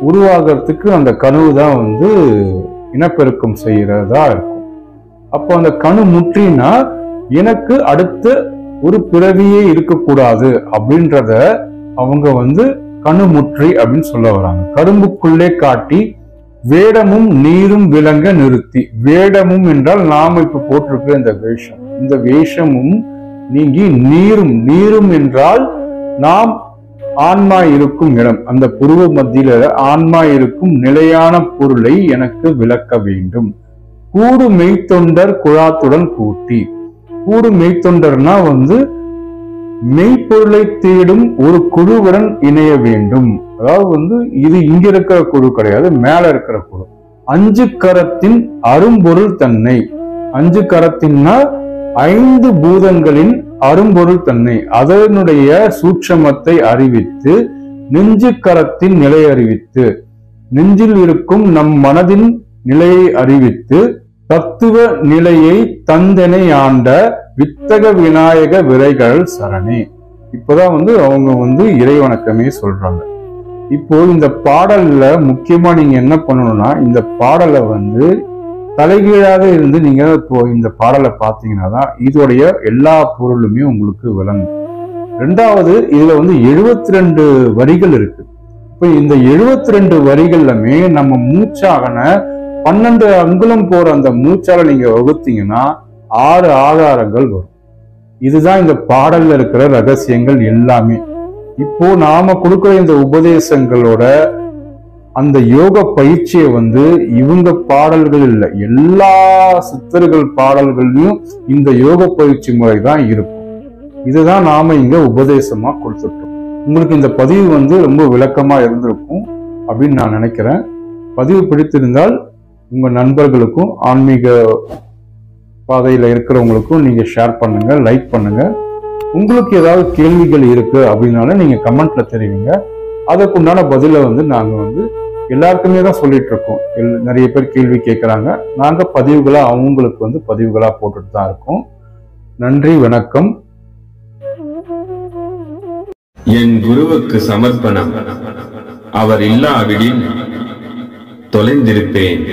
உருவாகிறதுக்கு அந்த கனவு தான் வந்து இனப்பெருக்கம் செய்யறதா இருக்கும். அப்போ அந்த கணு முற்றினா எனக்கு அடுத்த ஒரு பிறவியே இருக்கக்கூடாது அப்படின்றத அவங்க வந்து கணுமுற்றி அப்படின்னு சொல்ல வராங்க. கரும்புக்குள்ளே காட்டி வேடமும் நீரும் விளங்க நிறுத்தி. வேடமும் என்றால் நாம இப்ப போட்டிருக்கிற இந்த வேஷம், இந்த வேஷமும் நீங்கி நீரும், நீரும் என்றால் நாம் ஆன்மா இருக்கும் இடம், அந்த புருவ மத்தியில ஆன்மா இருக்கும் நிலையான பொருளை எனக்கு விளக்க வேண்டும். கூடு மெய்த்தொண்டர் குழாத்துடன் கூட்டி. கூடு மெய்த்தொண்டர்னா வந்து மெய்ப்பொருளை தேடும் ஒரு குழுவுடன் இணைய வேண்டும். அதாவது வந்து இது இங்க இருக்கிற குழு கிடையாது, மேல இருக்கிற குழு. அஞ்சு கரத்தின் அரும்பொருள் தன்னை. அஞ்சு கரத்தின்னா 5 பூதங்களின் அரும்பொருள் தன்னை, அதனுடைய சூட்சமத்தை அறிவித்து நெஞ்சு கரத்தின் நிலை அறிவித்து, நெஞ்சில் இருக்கும் நம் மனதின் நிலையை அறிவித்து தத்துவ நிலையை தந்தனை ஆண்ட வித்தக விநாயக விரைகள் சரணே. இப்பதான் வந்து அவங்க வந்து இறைவணக்கமே சொல்றாங்க. இப்போ இந்த பாடல்ல முக்கியமா நீங்க என்ன பண்ணணும்னா, இந்த பாடலை வந்து தலைகீழாக இருந்து நீங்க இப்போ இந்த பாடலை பார்த்தீங்கன்னா தான் இதோடைய எல்லா பொருளுமே உங்களுக்கு விளங்கும். ரெண்டாவது, இதுல வந்து 72 வரிகள் இருக்கு. இப்ப இந்த 72 வரிகள்லுமே நம்ம மூச்சாகன 12 அங்குலம் போற அந்த மூச்சால நீங்க வகுத்தீங்கன்னா 6 ஆதாரங்கள் வரும். இதுதான் இந்த பாடல்ல இருக்கிற ரகசியங்கள் எல்லாமே. இப்போ நாம கொடுக்கிற இந்த உபதேசங்களோட அந்த யோக பயிற்சியை வந்து இவங்க பாடல்கள் இல்லை, எல்லா சித்தர்கள் பாடல்கள்லயும் இந்த யோக பயிற்சி முறை தான் இருக்கும். இதுதான் நாம இங்க உபதேசமா கொடுத்துட்டோம். உங்களுக்கு இந்த பதிவு வந்து ரொம்ப விளக்கமா இருந்திருக்கும் அப்படின்னு நான் நினைக்கிறேன். பதிவு பிடித்திருந்தால் உங்க நண்பர்களுக்கும் ஆன்மீக பாதையில இருக்கிறவங்களுக்கும் நீங்க ஷேர் பண்ணுங்க, லைக் பண்ணுங்க. உங்களுக்கு ஏதாவது கேள்விகள் இருக்கு அப்படின்னாலும் நீங்க கமெண்ட்ல தெரிவிங்க. அதற்குண்டான பதில வந்து நாங்க வந்து எல்லாருக்குமே தான் சொல்லிட்டு இருக்கோம். நிறைய பேர் கேள்வி கேட்கறாங்க, நாங்க பதிவுகளா அவங்களுக்கு வந்து பதிவுகளா போட்டுட்டு தான் இருக்கோம். நன்றி, வணக்கம். என் குருவுக்கு சமர்ப்பணம். அவர் இல்லாவிடில் தொலைந்திருப்பேன்.